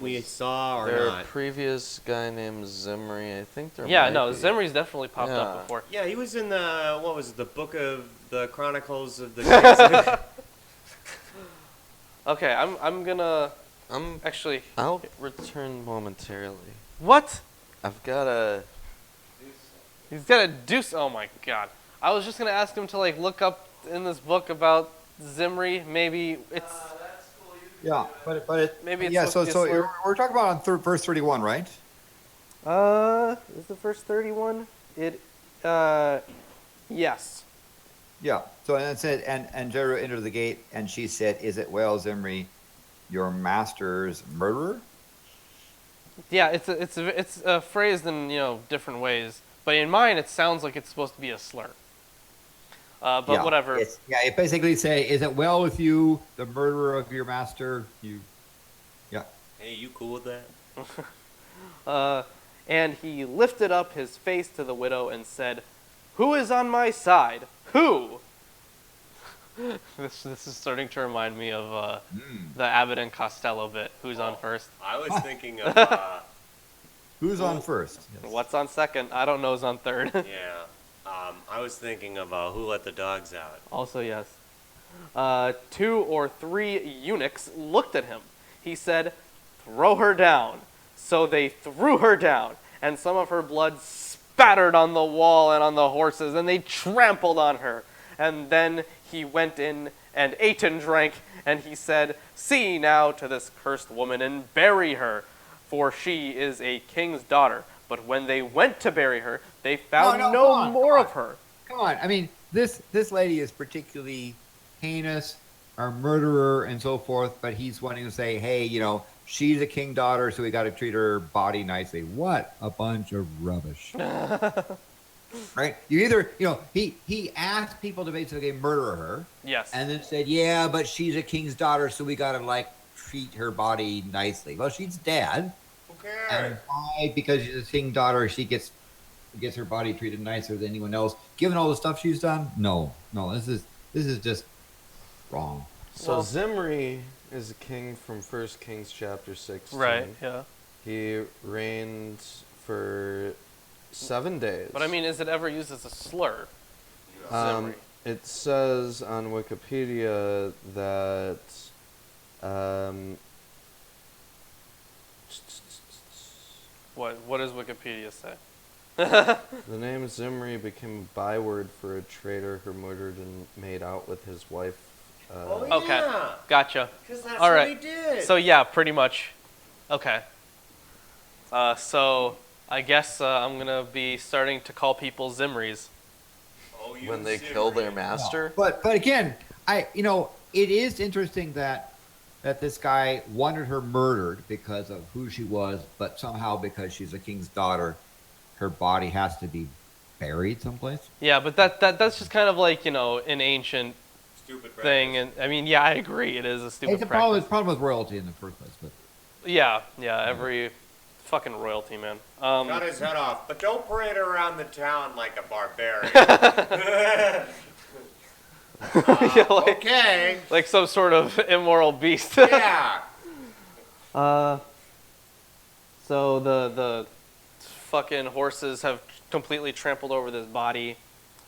we saw or There a not? previous guy named Zimri. I think there. Yeah, might no, be. Zimri's definitely popped Yeah. up before. Yeah, he was in the what was it, the book of the Chronicles of the Kings. Okay, I'm gonna I'm. actually. I'll return momentarily. What? I've got a. He's got a deuce. Oh my god. I was just gonna ask him to like look up in this book about Zimri. Maybe it's. Yeah, but it. Maybe it's yeah. supposed So to be a slur. we're talking about on verse 31, right? Is the verse 31? It. Yes. Yeah. So and it said, and Jeru entered the gate, and she said, "Is it well, Zimri, your master's murderer?" Yeah, it's phrased in different ways, but in mine it sounds like it's supposed to be a slur. But Yeah, whatever. It basically say, "Is it well with you, the murderer of your master?" You. Yeah. Hey, you cool with that? And he lifted up his face to the widow and said, "Who is on my side? Who?" This is starting to remind me of the Abbott and Costello bit. Who's on first? I was thinking of Who's on first? Yes. What's on second? I don't know who's on third. yeah. I was thinking of Who Let the Dogs Out. Also, yes. 2 or 3 eunuchs looked at him. He said, "Throw her down." So they threw her down, and some of her blood spattered on the wall and on the horses, and they trampled on her. And then he went in and ate and drank, and he said, "See now to this cursed woman and bury her, for she is a king's daughter." But when they went to bury her, they found No, no come on, more come of her. Come on. I mean, this lady is particularly heinous, or murderer, and so forth. But he's wanting to say, "Hey, she's a king daughter, so we got to treat her body nicely." What a bunch of rubbish! Right? You either, he asked people to basically murder her, Yes. and then said, "Yeah, but she's a king's daughter, so we got to treat her body nicely." Well, she's dead. Who cares? And why? Because she's a king's daughter, she gets her body treated nicer than anyone else. Given all the stuff she's done, no, this is just wrong. So Well- Zimri is a king from 1 Kings chapter 16. Right, yeah. He reigned for 7 days. But I mean, is it ever used as a slur? Zimri. It says on Wikipedia that What does Wikipedia say? the name Zimri became a byword for a traitor who murdered and made out with his wife. Okay. Yeah. Gotcha. Because that's All what right. he did. So yeah, pretty much. Okay. So I guess I'm gonna be starting to call people Zimris. When they kill their master. But again, it is interesting that this guy wanted her murdered because of who she was, but somehow because she's a king's daughter, her body has to be buried someplace. Yeah, but that's just kind of like an ancient Stupid thing, and I mean, yeah, I agree, it is a stupid It's a practice. problem with royalty in the first place, but Yeah, every fucking royalty, man. Cut his head off, but don't parade around the town like a barbarian. Yeah, like, Okay. like some sort of immoral beast. Yeah. So the fucking horses have completely trampled over this body,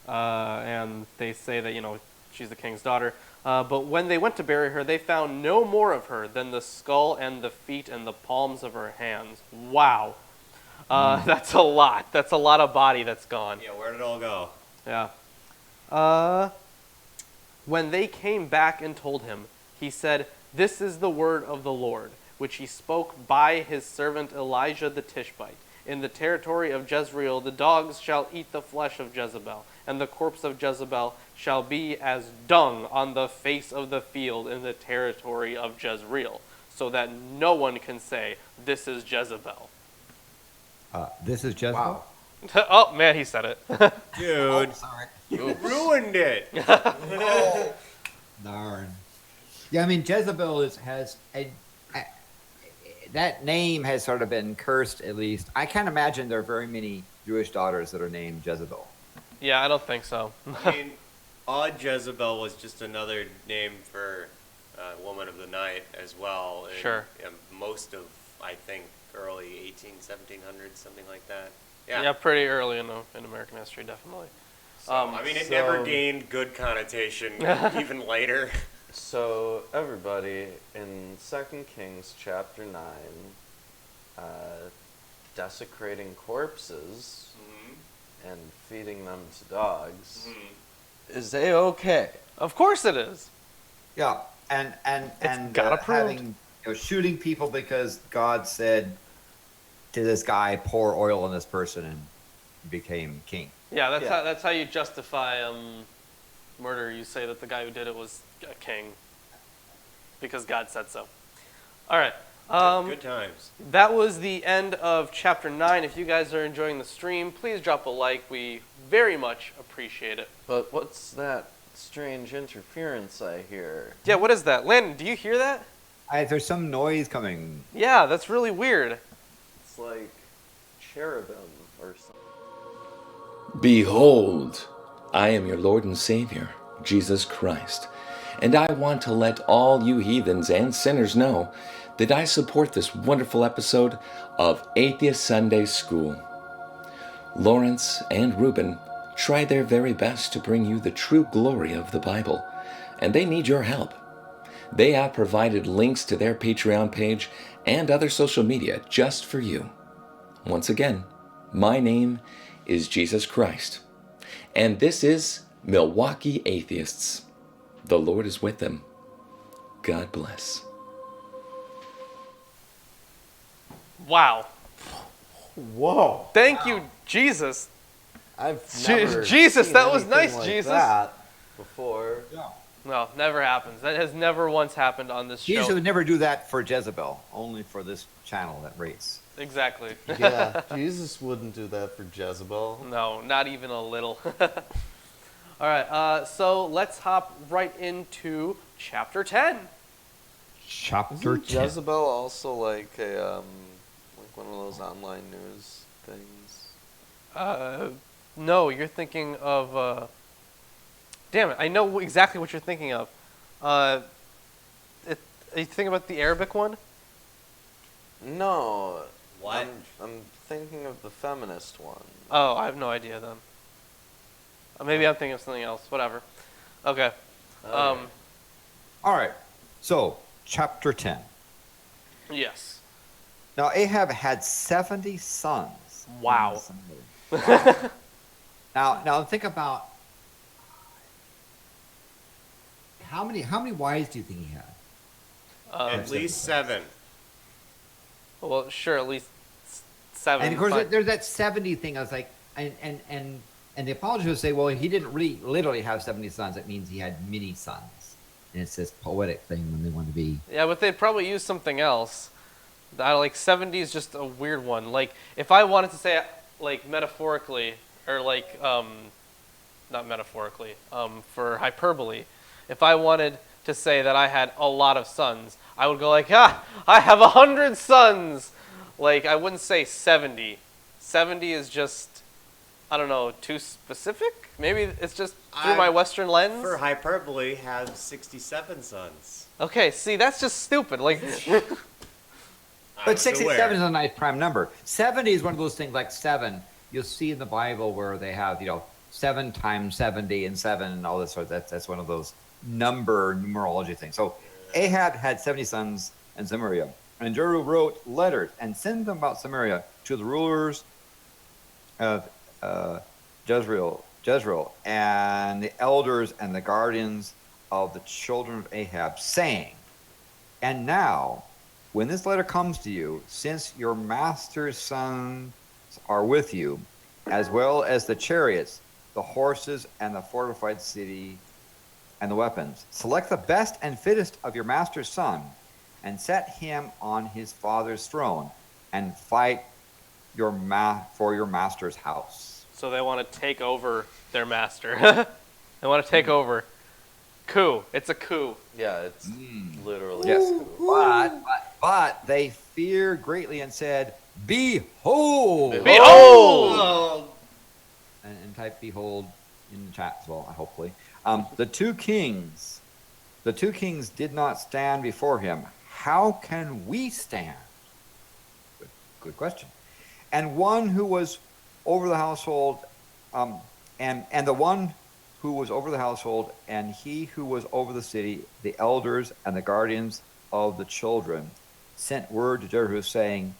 and they say that she's the king's daughter. But when they went to bury her, they found no more of her than the skull and the feet and the palms of her hands. Wow, that's a lot. That's a lot of body that's gone. Yeah, where did it all go? Yeah. When they came back and told him, he said, "This is the word of the Lord, which he spoke by his servant Elijah the Tishbite. In the territory of Jezreel, the dogs shall eat the flesh of Jezebel, and the corpse of Jezebel shall be as dung on the face of the field in the territory of Jezreel, so that no one can say, 'This is Jezebel.'" this is just Wow. Oh, man, he said it. Dude, sorry. you ruined it. Darn. Yeah, I mean Jezebel that name has sort of been cursed, at least. I can't imagine there are very many Jewish daughters that are named Jezebel. Yeah, I don't think so. I mean, Jezebel was just another name for woman of the night as well. Sure. And most of I think, early 1700s, something like that. Yeah, pretty early in American history, definitely. So, I mean, it never gained good connotation even later. So everybody in 2 Kings chapter 9, desecrating corpses and feeding them to dogs, is A-okay? Of course it is. Yeah, and got approved. having shooting people because God said to this guy, pour oil on this person, and he became king. Yeah, that's how you justify murder. You say that the guy who did it was a king because God said so. All right. Good times. That was the end of chapter 9. If you guys are enjoying the stream, please drop a like. We very much appreciate it. But what's that strange interference I hear? Yeah, what is that? Landon, do you hear that? There's some noise coming. Yeah, that's really weird. It's like cherubim or something. Behold, I am your Lord and Savior, Jesus Christ, and I want to let all you heathens and sinners know that I support this wonderful episode of Atheist Sunday School. Lawrence and Reuben try their very best to bring you the true glory of the Bible, and they need your help. They have provided links to their Patreon page and other social media just for you. Once again, my name is Jesus Christ, and this is Milwaukee Atheists. The Lord is with them. God bless. Wow. Whoa! Thank you, Jesus. I've never Jesus, seen that was anything nice, like Jesus. that before. No, never happens. That has never once happened on this Jesus show. would never do that for Jezebel, only for this channel that rates. Exactly. Yeah, Jesus wouldn't do that for Jezebel. No, not even a little. All right, so let's hop right into chapter 10. Chapter Isn't 10. Jezebel also like a like one of those online news things? No, you're thinking of... damn it, I know exactly what you're thinking of. Are you thinking about the Arabic one? No. What? I'm thinking of the feminist one. Oh, I have no idea then. Maybe I'm thinking of something else. Whatever. Okay. Okay. All right, so chapter 10. Yes. Now Ahab had 70 sons. Wow. Now think about how many wives do you think he had? At least 7. Well, sure, at least 7. And of course, but- there's that 70 thing. I was like, and the apologists would say, well, he didn't really literally have 70 sons. That means he had many sons. And it's this poetic thing when they want to be. Yeah, but they'd probably use something else. Like 70 is just a weird one. Like if I wanted to say like metaphorically or like not metaphorically, for hyperbole, if I wanted to say that I had a lot of sons, I would go like, I have 100 sons. Like I wouldn't say 70. 70 is just, I don't know, too specific? Maybe it's just through my Western lens? For hyperbole, have 67 sons. Okay, see, that's just stupid. Like, But 67 is a nice prime number. 70 is one of those things like 7. You'll see in the Bible where they have, 7 times 70 and 7 and all this sort of, that's one of those numerology things. So Ahab had 70 sons in Samaria. And Jehu wrote letters and sent them about Samaria to the rulers of Jezreel and the elders and the guardians of the children of Ahab, saying, and now, when this letter comes to you, since your master's sons are with you, as well as the chariots, the horses, and the fortified city, and the weapons, select the best and fittest of your master's son, and set him on his father's throne, and fight for your master's house. so they want to take over their master. They want to take over. Coup. It's a coup. Yeah, it's literally. Yes, but they feared greatly and said, "Behold!" Behold! And type "behold" in the chat as well. Hopefully, the two kings did not stand before him. How can we stand? Good question. And one who was over the household, and the one who was over the household, and he who was over the city, the elders and the guardians of the children, sent word to Jehu, saying,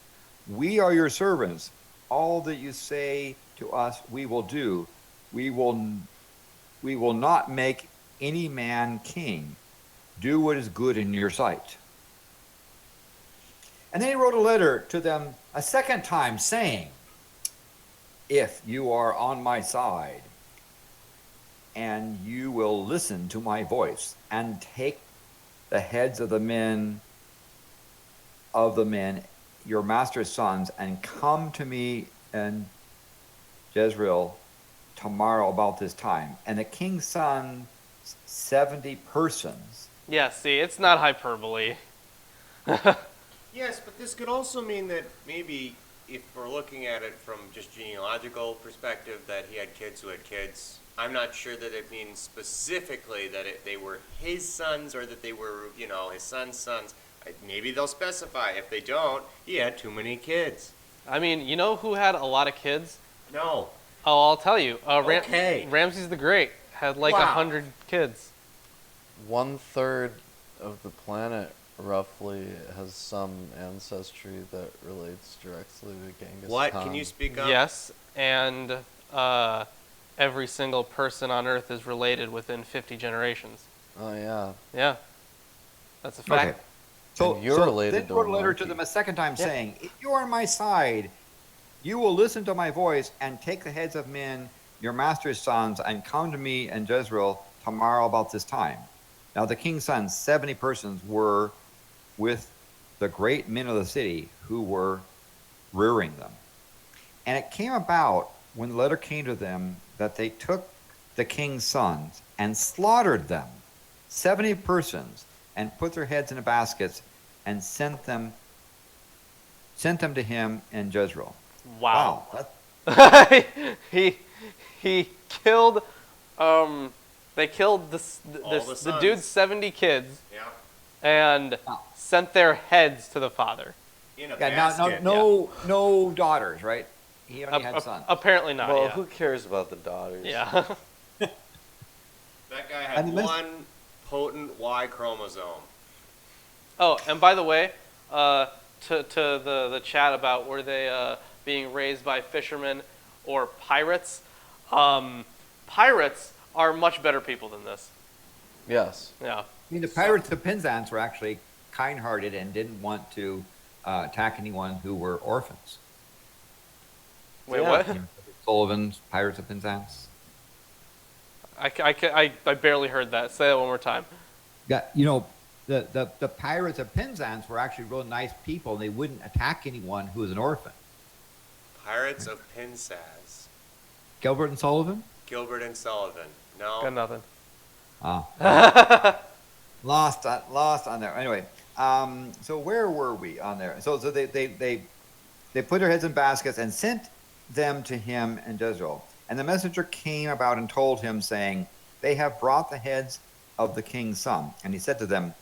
"We are your servants. All that you say to us, we will do. We will not make any man king. Do what is good in your sight." And then he wrote a letter to them a second time, saying, "If you are on my side, and you will listen to my voice, and take the heads of the men, your master's sons, and come to me in Jezreel tomorrow about this time." And the king's son, 70 persons. Yeah, see, it's not hyperbole. Yes, but this could also mean that maybe if we're looking at it from just genealogical perspective, that he had kids who had kids. I'm not sure that it means specifically that they were his sons or that they were, his son's sons. Maybe they'll specify. If they don't, he had too many kids. I mean, you know who had a lot of kids? No. Oh, I'll tell you. Okay. Ramses the Great had like Wow. 100 kids. 1/3 of the planet roughly has some ancestry that relates directly to Genghis What? Khan. Can you speak up? Yes, and every single person on Earth is related within 50 generations. Oh yeah. Yeah, that's a fact. Okay. So, And you're so related then to wrote a a letter to monkey. them a second time, Yeah. saying, "If you are on my side, you will listen to my voice and take the heads of men, your master's sons, and come to me in Jezreel tomorrow about this time." Now the king's sons, 70 persons, were with the great men of the city who were rearing them. And it came about when the letter came to them that they took the king's sons and slaughtered them, 70 persons, and put their heads in baskets and sent them to him in Jezreel. Wow. That- he killed. They killed All the the sons. dude's 70 kids Yeah. and Wow. sent their heads to the father. In a yeah, basket. no daughters, right? He only had sons. Apparently not. Well, yeah. who cares about the daughters? Yeah. That guy had And the one potent Y chromosome. Oh, and by the way, to the chat about were they being raised by fishermen or pirates? Pirates are much better people than this. Yes. Yeah. I mean, the pirates of Penzance were actually kind-hearted and didn't want to attack anyone who were orphans. Wait, Yeah. what? Sullivan's Pirates of Penzance. I barely heard that. Say that one more time. Yeah, the Pirates of Penzance were actually real nice people, and they wouldn't attack anyone who was an orphan. Pirates of Pinsaz. Gilbert and Sullivan? Gilbert and Sullivan. No. Got nothing. Oh. lost on there. Anyway, so where were we on there? So they put their heads in baskets and sent them to him in Jezreel. And the messenger came about and told him, saying, "They have brought the heads of the king's son." And he said to them,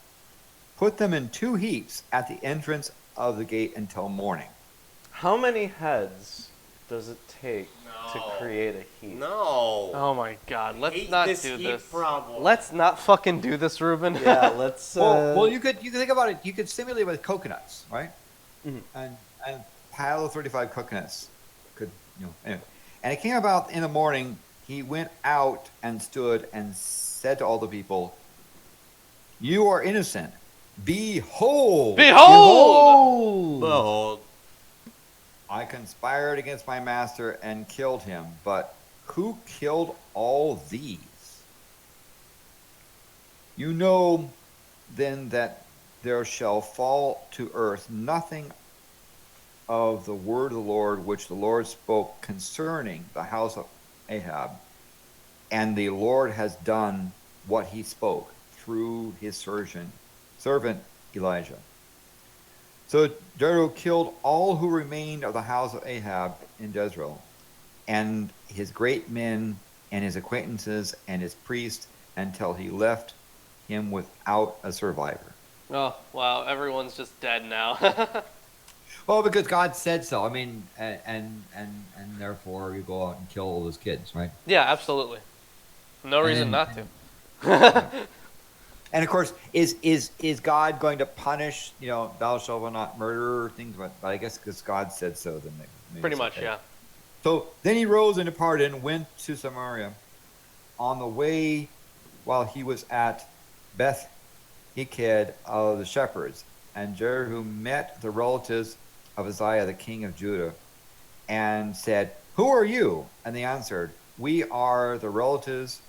"Put them in 2 heaps at the entrance of the gate until morning." How many heads does it take to No. create a heap? No. Oh my God! Let's Hate not this do heat this. problem. Let's not fucking do this, Ruben. Yeah, let's. Well, you could think about it. You could simulate with coconuts, right? Mhm. And pile of 35 coconuts could, anyway. And it came about in the morning, he went out and stood and said to all the people, "You are innocent. Behold! Behold! Behold. I conspired against my master and killed him. But who killed all these? You know then that there shall fall to earth nothing of the word of the Lord which the Lord spoke concerning the house of Ahab. And the Lord has done what he spoke through his servant Elijah." So Jehu killed all who remained of the house of Ahab in Jezreel, and his great men and his acquaintances and his priests, until he left him without a survivor. Oh wow! Everyone's just dead now. Well, because God said so. I mean, and therefore you go out and kill all those kids, right? Yeah, absolutely. No reason not to. And of course, is God going to punish? Thou shalt not murder or things, but I guess because God said so, then maybe Pretty it's much, okay. yeah. So then he rose and departed and went to Samaria. On the way, while he was at Beth Eked of the shepherds, and Jehu met the relatives of Uzziah, the king of Judah, and said, "Who are you?" And they answered, "We are the relatives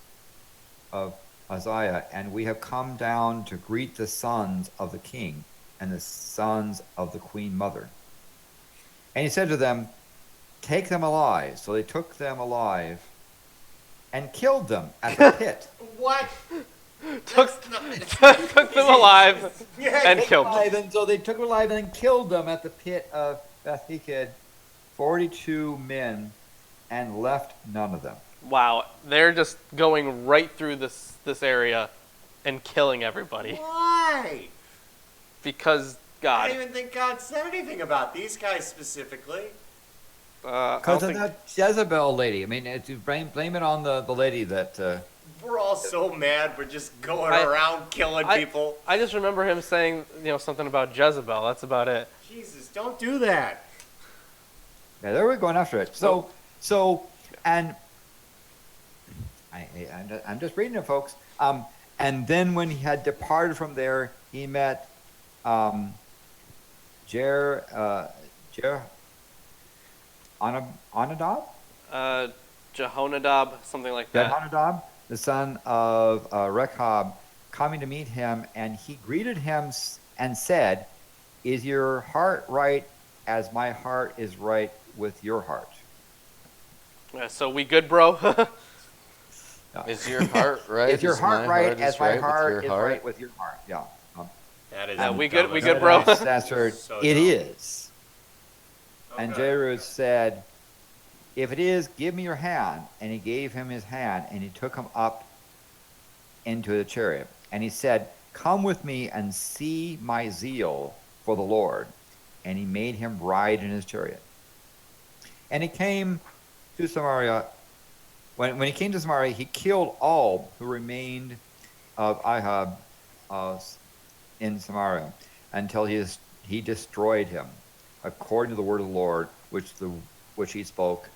of Uzziah, and we have come down to greet the sons of the king and the sons of the queen mother." And he said to them, "Take them alive." So they took them alive and killed them at the pit. What? Took them alive and killed them. And so they took them alive and killed them at the pit of Beth-Eked, 42 men, and left none of them. Wow, they're just going right through this area and killing everybody Why? because I God. don't even think God said anything about these guys specifically. Because of that Jezebel lady. I mean, blame it on the lady that... We're all so mad. We're just going around killing people. I just remember him saying, something about Jezebel. That's about it. Jesus, don't do that. Yeah, they were going after it. And I'm just reading it, folks. And then when he had departed from there, he met Onadab? Jehonadab, something like that. Jehonadab, the son of Rechab, coming to meet him, and he greeted him and said, "Is your heart right as my heart is right with your heart?" Yeah, so we good, bro? Is your heart right? Is your heart right as my heart is heart? right with your heart? Yeah. That is Yeah, we dumb. good, bro? Answered, So "It dumb. is." And Okay. Jehu said, "If it is, give me your hand." And he gave him his hand, and he took him up into the chariot. And he said, "Come with me and see my zeal for the Lord." And he made him ride in his chariot. And he came to Samaria. When he came to Samaria, he killed all who remained of Ahab in Samaria until he destroyed him, according to the word of the Lord, which he spoke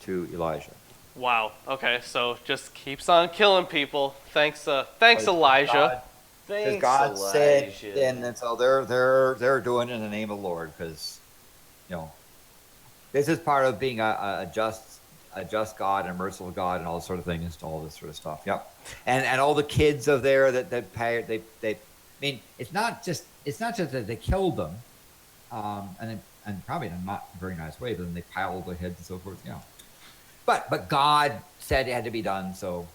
to Elijah. Wow. Okay, so just keeps on killing people. Thanks, Elijah. Because Thanks, God said, Elijah. and so they're doing it in the name of the Lord, because this is part of being a just God and a merciful God and all this sort of thing, and all this sort of stuff. Yep. And all the kids of there that pay, they I mean, it's not just that they killed them, and probably in a not very nice way, but then they piled their heads and so forth. But God said it had to be done, so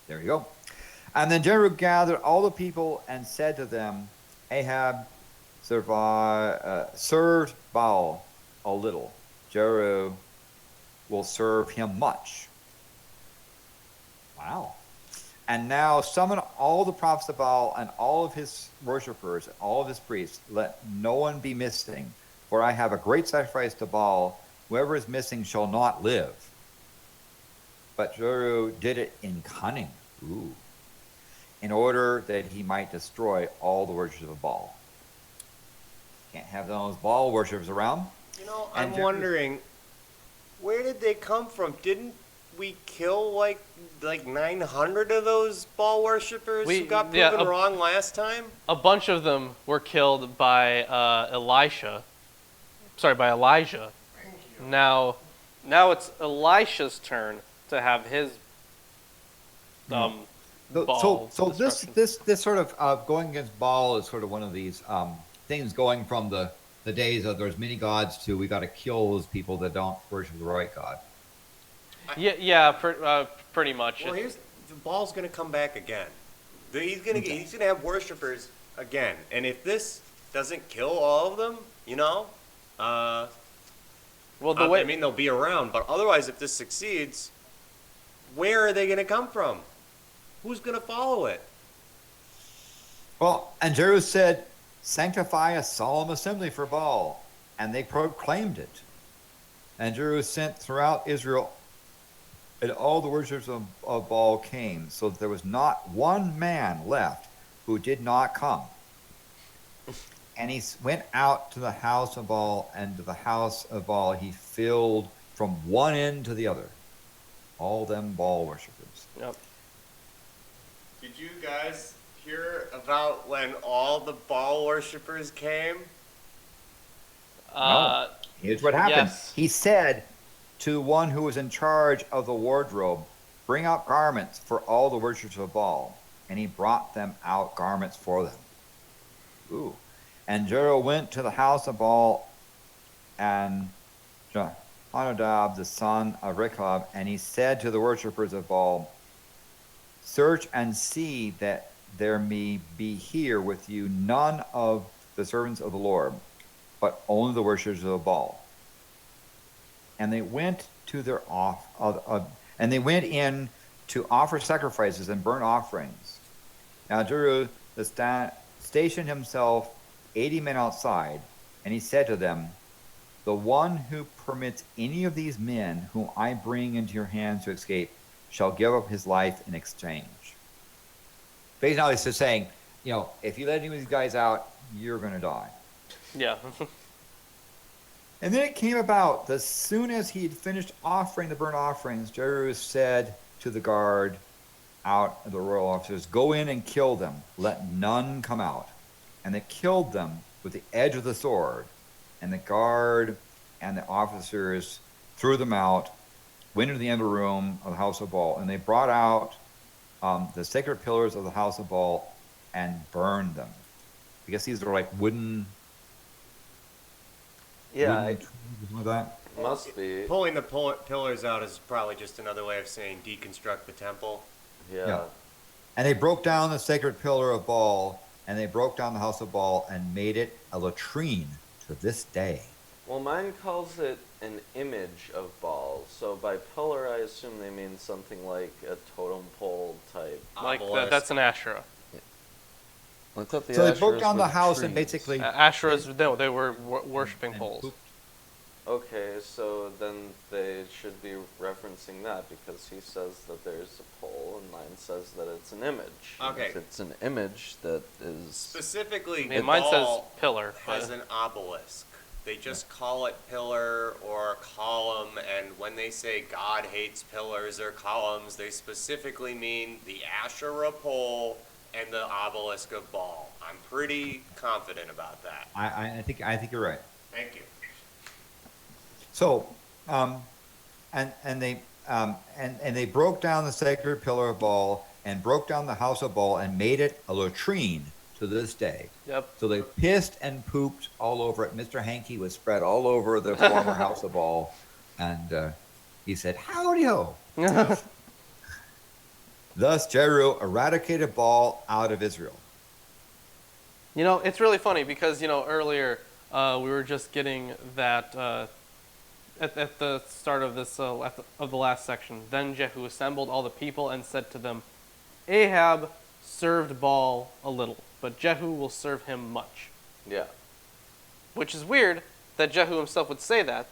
there you go. And then Jehu gathered all the people and said to them, "Ahab served Baal a little. Jehu will serve him much." Wow. "And now summon all the prophets of Baal and all of his worshippers, and all of his priests. Let no one be missing, for I have a great sacrifice to Baal. Whoever is missing shall not live." But Jehu did it in cunning, in order that he might destroy all the worshippers of Baal. Can't have those Baal worshippers around. I'm wondering, where did they come from? Didn't we kill like 900 of those Baal worshippers who got proven wrong last time? A bunch of them were killed by Elijah. By Elijah. Now it's Elisha's turn to have his Baal So this destruction. sort of going against Baal is sort of one of these things going from the days of there's many gods to we got to kill those people that don't worship the right God. Pretty much. Well, the Baal's going to come back again. He's going to have worshipers again, and if this doesn't kill all of them, Well, I mean they'll be around. But otherwise, if this succeeds, where are they going to come from? Who's going to follow it? Well, and Jehu said, "Sanctify a solemn assembly for Baal, and they proclaimed it. And Jeru sent throughout Israel, and all the worshippers of Baal came, so that there was not one man left who did not come. And he went out to the house of Baal, and to the house of Baal he filled from one end to the other, all them Baal worshippers. Yep. Did you guys hear about when all the Baal worshippers came? No. Here's what happened. Yes. He said to one who was in charge of the wardrobe, bring out garments for all the worshippers of Baal. And he brought them out garments for them. Ooh. And Jeru went to the house of Baal and Jonadab, the son of Rechab, and he said to the worshippers of Baal, search and see that there may be here with you none of the servants of the Lord, but only the worshippers of Baal. And they went to their and they went in to offer sacrifices and burnt offerings. Now Jeru stationed himself 80 men outside, and he said to them, the one who permits any of these men whom I bring into your hands to escape shall give up his life in exchange. Basically, he's just saying, if you let any of these guys out, you're going to die. Yeah. And then it came about, as soon as he had finished offering the burnt offerings, Jeru said to the guard out of the royal officers, go in and kill them, let none come out. And they killed them with the edge of the sword. And the guard and the officers threw them out, went into the inner room of the house of Baal, and they brought out the sacred pillars of the house of Baal and burned them. I guess these are like wooden. Yeah, Like that. must be. Pulling the pillars out is probably just another way of saying deconstruct the temple. Yeah. And they broke down the sacred pillar of Baal, and they broke down the house of Baal and made it a latrine to this day. Well, mine calls it an image of Baal. So by pillar, I assume they mean something like a totem pole type. Like Obelisk. that's an Asherah. I thought the So they broke Asherahs down the were house and trees. basically. Asherahs, no, they were worshipping and poles. pooped. Okay, so then they should be referencing that because he says that there's a pole and mine says that it's an image. And Okay. if it's an image that is... Specifically, I mean, mine says Baal pillar. has But an obelisk. They just call it pillar or column, and when they say God hates pillars or columns, they specifically mean the Asherah pole and the obelisk of Baal. I'm pretty confident about that. I think you're right. Thank you. So, and they broke down the sacred pillar of Baal and broke down the house of Baal and made it a latrine to this day. yep. So they pissed and pooped all over it. Mr. Hanky was spread all over the former house of Baal, and he said, "Howdy ho." Thus, Jeru eradicated Baal out of Israel. It's really funny because earlier we were just getting that at the start of this of the last section. Then Jehu assembled all the people and said to them, Ahab served Baal a little, but Jehu will serve him much. Yeah. Which is weird that Jehu himself would say that,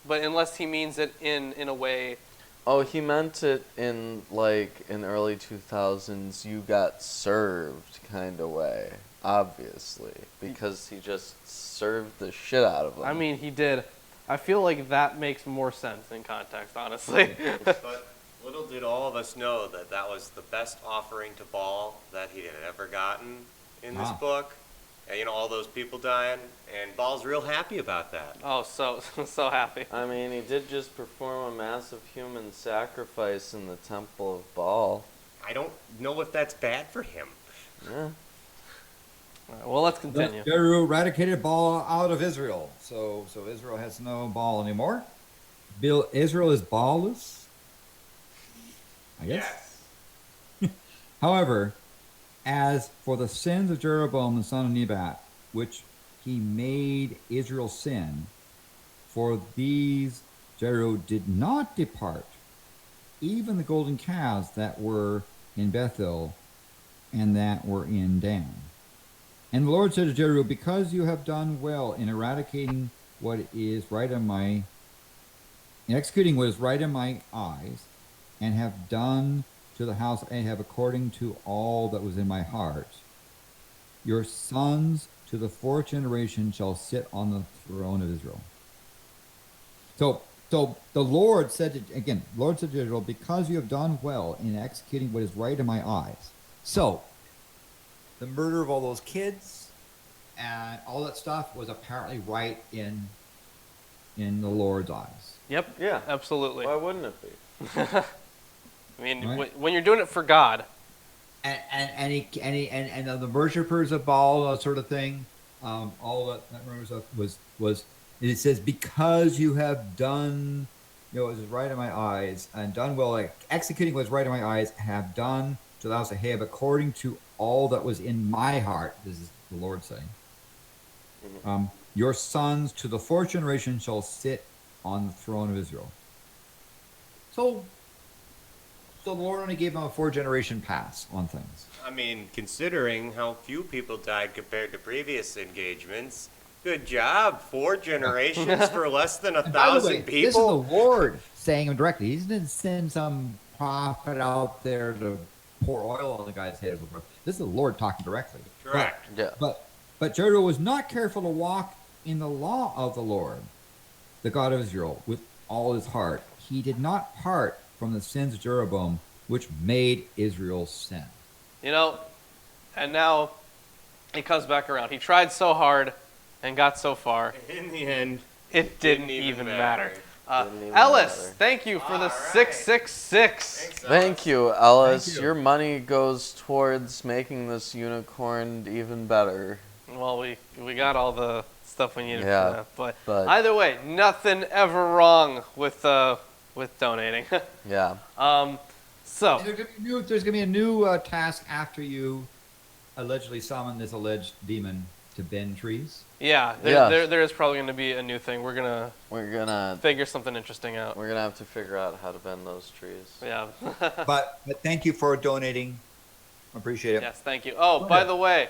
but unless he means it in a way. Oh, he meant it in, in early 2000s, you got served kind of way, obviously, because he just served the shit out of them. I mean, he did. I feel like that makes more sense in context, honestly. But little did all of us know that that was the best offering to Baal that he had ever gotten in this Wow. book. And, all those people dying, and Baal's real happy about that. Oh, so happy. I mean, he did just perform a massive human sacrifice in the temple of Baal. I don't know if that's bad for him. Yeah. All right, well, let's Thus, continue. Jeru eradicated Baal out of Israel. So Israel has no Baal anymore. Israel is Baalless, I guess. However, as for the sins of Jeroboam the son of Nebat, which he made Israel sin, for these Jeru did not depart, even the golden calves that were in Bethel and that were in Dan. And the Lord said to Jeru, because you have done well in eradicating what is right in executing what is right in my eyes, and have done to the house of Ahab according to all that was in my heart, your sons to the fourth generation shall sit on the throne of Israel. So the Lord said to Israel, because you have done well in executing what is right in my eyes. So the murder of all those kids and all that stuff was apparently right in the Lord's eyes. Yep. Yeah. Absolutely. Why wouldn't it be? I mean, Right. when you're doing it for God. And the worshippers of Baal, that sort of thing, all that stuff was it says, because you have done, it was right in my eyes, and done well, like executing what was right in my eyes, have done to the house of Ahab according to all that was in my heart. This is the Lord saying. Your sons to the fourth generation shall sit on the throne of Israel. So the Lord only gave them a 4-generation pass on things. I mean, considering how few people died compared to previous engagements, good job. 4 generations for less than By the 1,000 way, people. this is the Lord saying him directly. He didn't send some prophet out there to pour oil on the guy's head. This is the Lord talking directly. Correct. Yeah. But Jeru was not careful to walk in the law of the Lord, the God of Israel, with all his heart. He did not part from the sins of Jeroboam, which made Israel sin. You know, and now he comes back around. He tried so hard and got so far. In the end, It didn't even matter. Didn't even Ellis, matter. thank you for the All right. 666. thanks, Thank you, Ellis. Thank you. Your money goes towards making this unicorn even better. Well, we got all the stuff we needed Yeah, for that. But but- either way, nothing ever wrong with donating. Yeah. So, There's gonna be a new task after you allegedly summon this alleged demon to bend trees. yeah, Yes. there is probably going to be a new thing. We're going to We're gonna figure something interesting out. have to figure out how to bend those trees. Yeah. But thank you for donating. Appreciate it. Yes, thank you. Oh, by ahead. the way,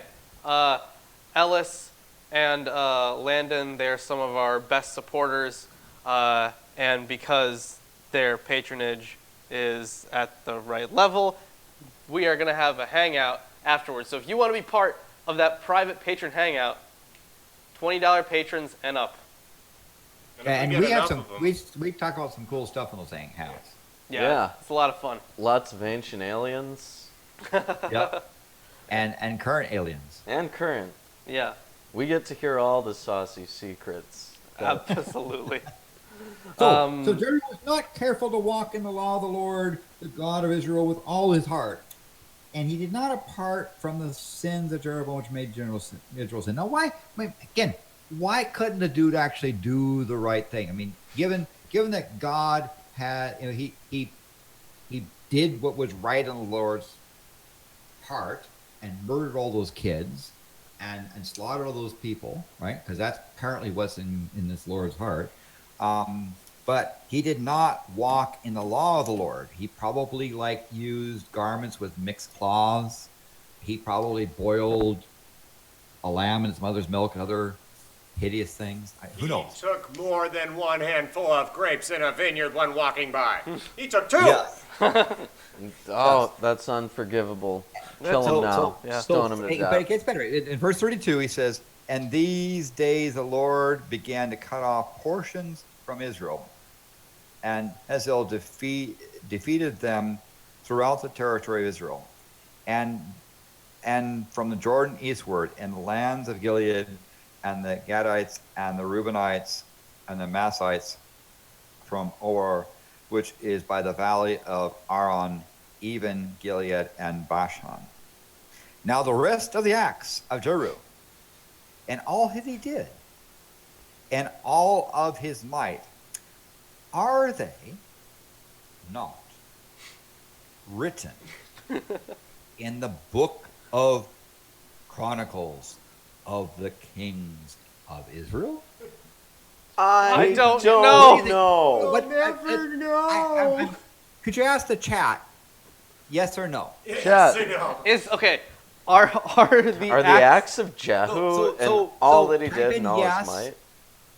Ellis and Landon, they're some of our best supporters, and because their patronage is at the right level, we are going to have a hangout afterwards. So if you want to be part of that private patron hangout, $20 patrons and up. And get we have enough some. of 'em. We talk about some cool stuff in those hangouts. Yeah. It's a lot of fun. Lots of ancient aliens Yep. And current aliens. and current. Yeah, We get to hear all the saucy secrets. absolutely. So Jeru was not careful to walk in the law of the Lord, the God of Israel, with all his heart. And he did not depart from the sins of Jeroboam, which made Israel sin. Now, why couldn't the dude actually do the right thing? I mean, given that God had, he did what was right in the Lord's heart and murdered all those kids and slaughtered all those people, right? Because that's apparently what's in this Lord's heart. But he did not walk in the law of the Lord. He probably used garments with mixed cloths. He probably boiled a lamb in its mother's milk and other hideous things. Who knows? He took more than one handful of grapes in a vineyard when walking by. He took 2. Yeah. Oh, that's unforgivable. Kill him now. yeah. Stone him to But it death. gets better. In verse 32, he says, "And these days the Lord began to cut off portions from Israel, and Hazael defeated them throughout the territory of Israel, and from the Jordan eastward, in the lands of Gilead, and the Gadites, and the Reubenites, and the Massites, from Or, which is by the valley of Aron, even Gilead and Bashan. Now the rest of the acts of Jeru, and all that he did, and all of his might, are they not written in the book of Chronicles of the kings of Israel?" I don't know. know. But could you ask the chat, yes or no? Yes, Chat. I know. Okay, Are the acts of Jehu and all that he type did in and all yes his might?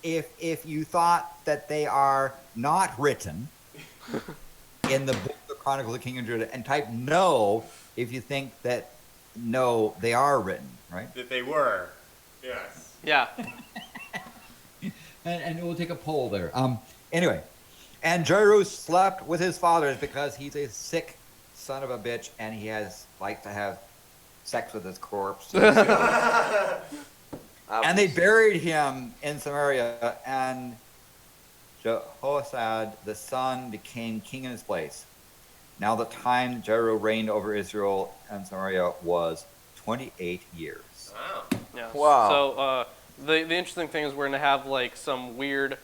if you thought that they are not written in the book of Chronicles of the King of Judah, and type no if you think that no, they are written, right? That they were. Yes. Yeah. And we'll take a poll there. Anyway, and Jehu slept with his fathers because he's a sick son of a bitch, and he likes to have sex with his corpse. And they buried him in Samaria, and Jehoshaphat the son became king in his place. Now the time Jehu reigned over Israel and Samaria was 28 years. Wow. Yeah. Wow. So the interesting thing is we're gonna have like some weird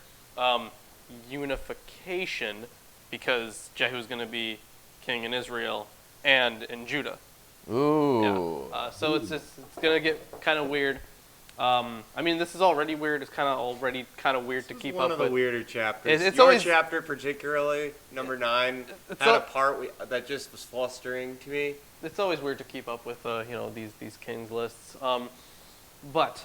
unification because Jehu's gonna be king in Israel and in Judah. Ooh. Yeah. So it's gonna get kind of weird. I mean, this is already weird. It's already kind of weird to keep One up of the with. weirder chapters. It's Your always- chapter, particularly number 9, It's had al- a part that just was flustering to me. It's always weird to keep up with, these kings lists. But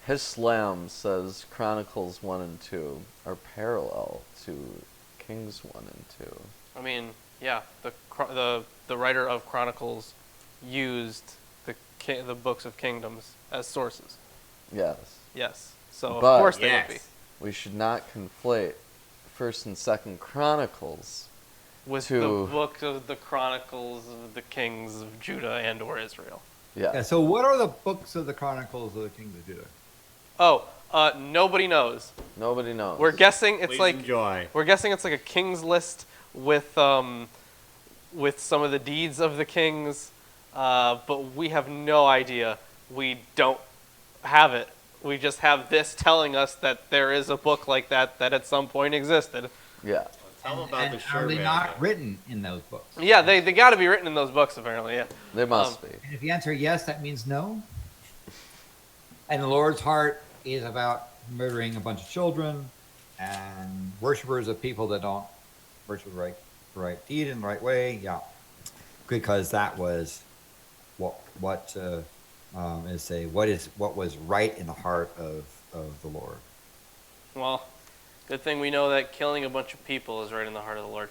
Hislam says Chronicles 1 and 2 are parallel to Kings 1 and 2. I mean, yeah, the writer of Chronicles used the books of kingdoms as sources. Yes. Yes. So But- of course they would be. Yes. We should not conflate 1st and 2nd Chronicles With to- the book of the Chronicles of the kings of Judah and or Israel. Yeah. So what are the books of the Chronicles of the Kings of Judah? Oh, nobody knows. Nobody knows. We're guessing it's Please like enjoy. we're guessing it's like a king's list with some of the deeds of the kings, but we have no idea. We don't have it. We just have this telling us that there is a book like that at some point existed. Yeah. Tell them about And the are shirt they man. not written in those books? Yeah, they got to be written in those books apparently. Yeah. They must be. And if you answer yes, that means no. And the Lord's heart is about murdering a bunch of children and worshipers of people that don't worship the right deed in the right way. Yeah, because that was what was right in the heart of the Lord. Well, good thing we know that killing a bunch of people is right in the heart of the Lord.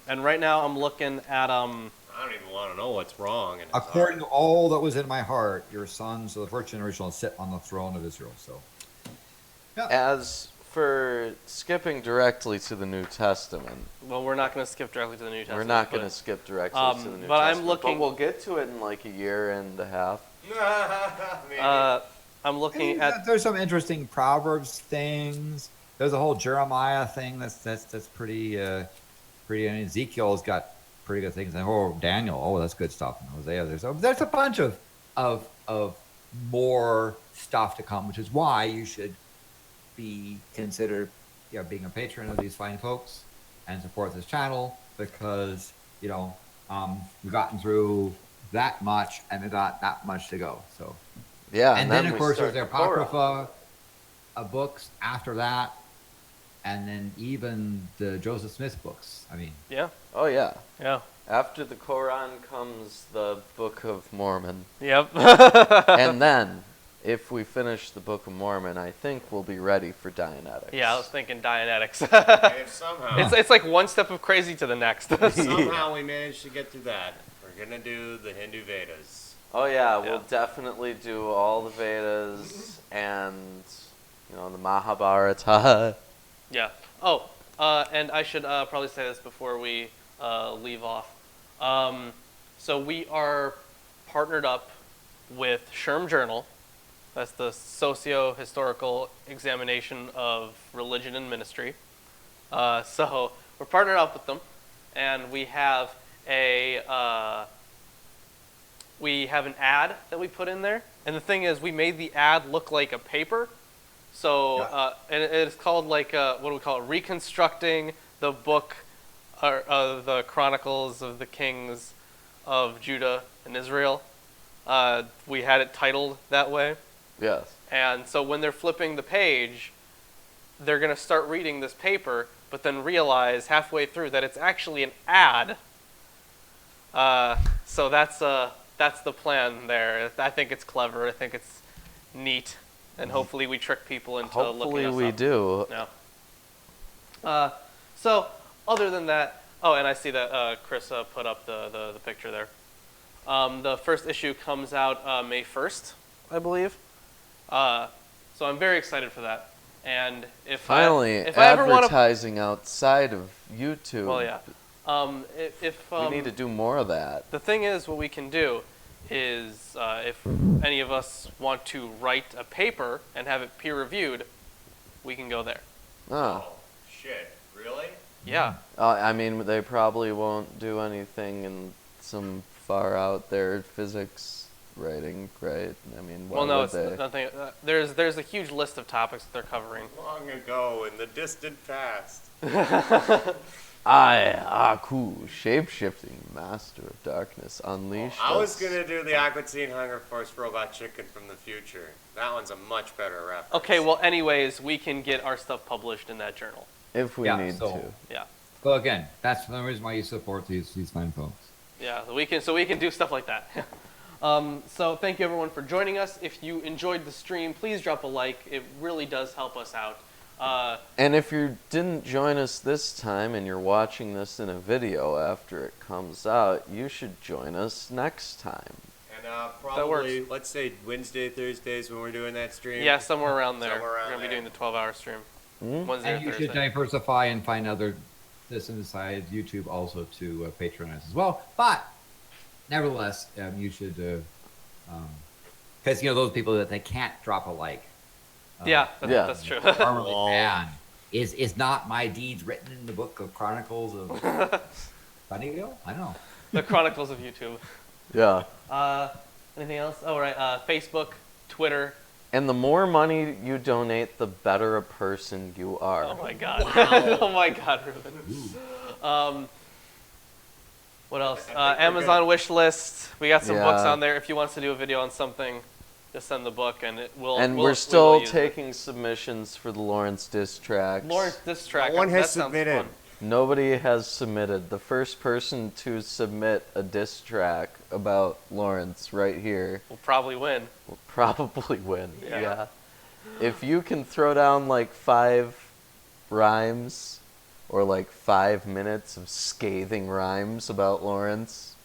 And right now I'm looking at I don't even want to know what's wrong. In his According to heart. all that was in my heart, your sons of the first generation will sit on the throne of Israel. So, As for skipping directly to the New Testament, well, we're not going to skip directly to the New Testament. we're not going to but- skip directly to the New but I'm Testament. looking- But we'll get to it in like a year and a half. Maybe. I'm looking at there's some interesting Proverbs things. There's a whole Jeremiah thing that's pretty. And Ezekiel's got pretty good things. And Daniel, that's good stuff. And Hosea, there's a bunch of more stuff to come, which is why you should be considered being a patron of these fine folks and support this channel, because we've gotten through that much and we got that much to go. So. Yeah. And then, of we course, there's start the the Torah. Apocrypha books after that, and then even the Joseph Smith books. I mean, yeah. Oh, yeah. Yeah. After the Quran comes the Book of Mormon. Yep. And then, if we finish the Book of Mormon, I think we'll be ready for Dianetics. Yeah, I was thinking Dianetics. And if somehow, it's like one step of crazy to the next. somehow we managed to get through that, we're gonna do the Hindu Vedas. Oh, yeah, Yeah. we'll definitely do all the Vedas and, the Mahabharata. Yeah. Oh, and I should probably say this before we leave off. So we are partnered up with Sherm Journal. That's the socio-historical examination of religion and ministry. So we're partnered up with them, and we have an ad that we put in there. And the thing is, we made the ad look like a paper. So, and it's called what do we call it? Reconstructing the book, the Chronicles of the Kings of Judah and Israel. We had it titled that way. Yes. And so when they're flipping the page, they're going to start reading this paper, but then realize halfway through that it's actually an ad. So that's that's the plan there. I think it's clever. I think it's neat, and hopefully we trick people into looking Hopefully us we up. do. Yeah. So other than that, oh, and I see that Chris put up the picture there. The first issue comes out May 1st, I believe. So I'm very excited for that. And if Finally, if I ever want to, advertising outside of YouTube. well, yeah. If We need to do more of that. the thing is, what we can do is, if any of us want to write a paper and have it peer reviewed, we can go there. Oh. Oh, shit. Really? Yeah. I mean, they probably won't do anything in some far out there physics writing, right? I mean, why Well, no, would it's they? nothing. There's a huge list of topics that they're covering. Long ago in the distant past. I, Aku, shape-shifting master of darkness, unleashed I was us. gonna do the Aquatine Hunger Force robot chicken from the future. That one's a much better reference. Okay, well, anyways, we can get our stuff published in that journal. If we Yeah, need so- to. Yeah. So again, that's the reason why you support these fine folks. Yeah, so we can do stuff like that. So thank you everyone for joining us. If you enjoyed the stream, please drop a like. It really does help us out. And if you didn't join us this time and you're watching this in a video after it comes out, you should join us next time. And probably, works. let's say Wednesday, Thursdays when we're doing that stream. Yeah, somewhere around there. Somewhere around We're gonna be there. doing the 12-hour stream. Hmm? Wednesday And or you should Thursday. diversify and find other this besides YouTube also to patronize as well. But nevertheless, you should because those people that they can't drop a like. Yeah, Yeah. that's true. Are really bad. Is not my deeds written in the book of Chronicles of Sunnydale? I don't know. The Chronicles of YouTube. Yeah. Anything else? Oh, right. Facebook, Twitter. And the more money you donate, the better a person you are. Oh my God. Oh my God, Ruben. What else? Amazon wish list. We got some books Yeah. on there. If you want us to do a video on something, just send the book and it will. And we we're will still use it. taking submissions for the Lawrence diss tracks. Lawrence diss track. No one has that sounds submitted. fun. Nobody has submitted. The first person to submit a diss track about Lawrence right here We'll probably win. will probably win. Yeah. Yeah. If you can throw down like 5 rhymes or like 5 minutes of scathing rhymes about Lawrence.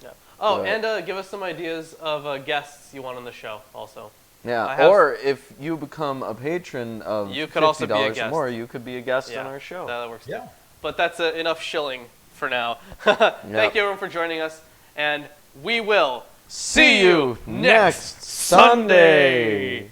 Yeah. Oh, Yeah. and give us some ideas of guests you want on the show also. I Yeah, have- or if you become a patron of You could also be a $50 or guest. more, you could be a guest Yeah, on our show. that works too. Yeah. But that's enough shilling for now. Thank you everyone for joining us, and we will See you next Sunday.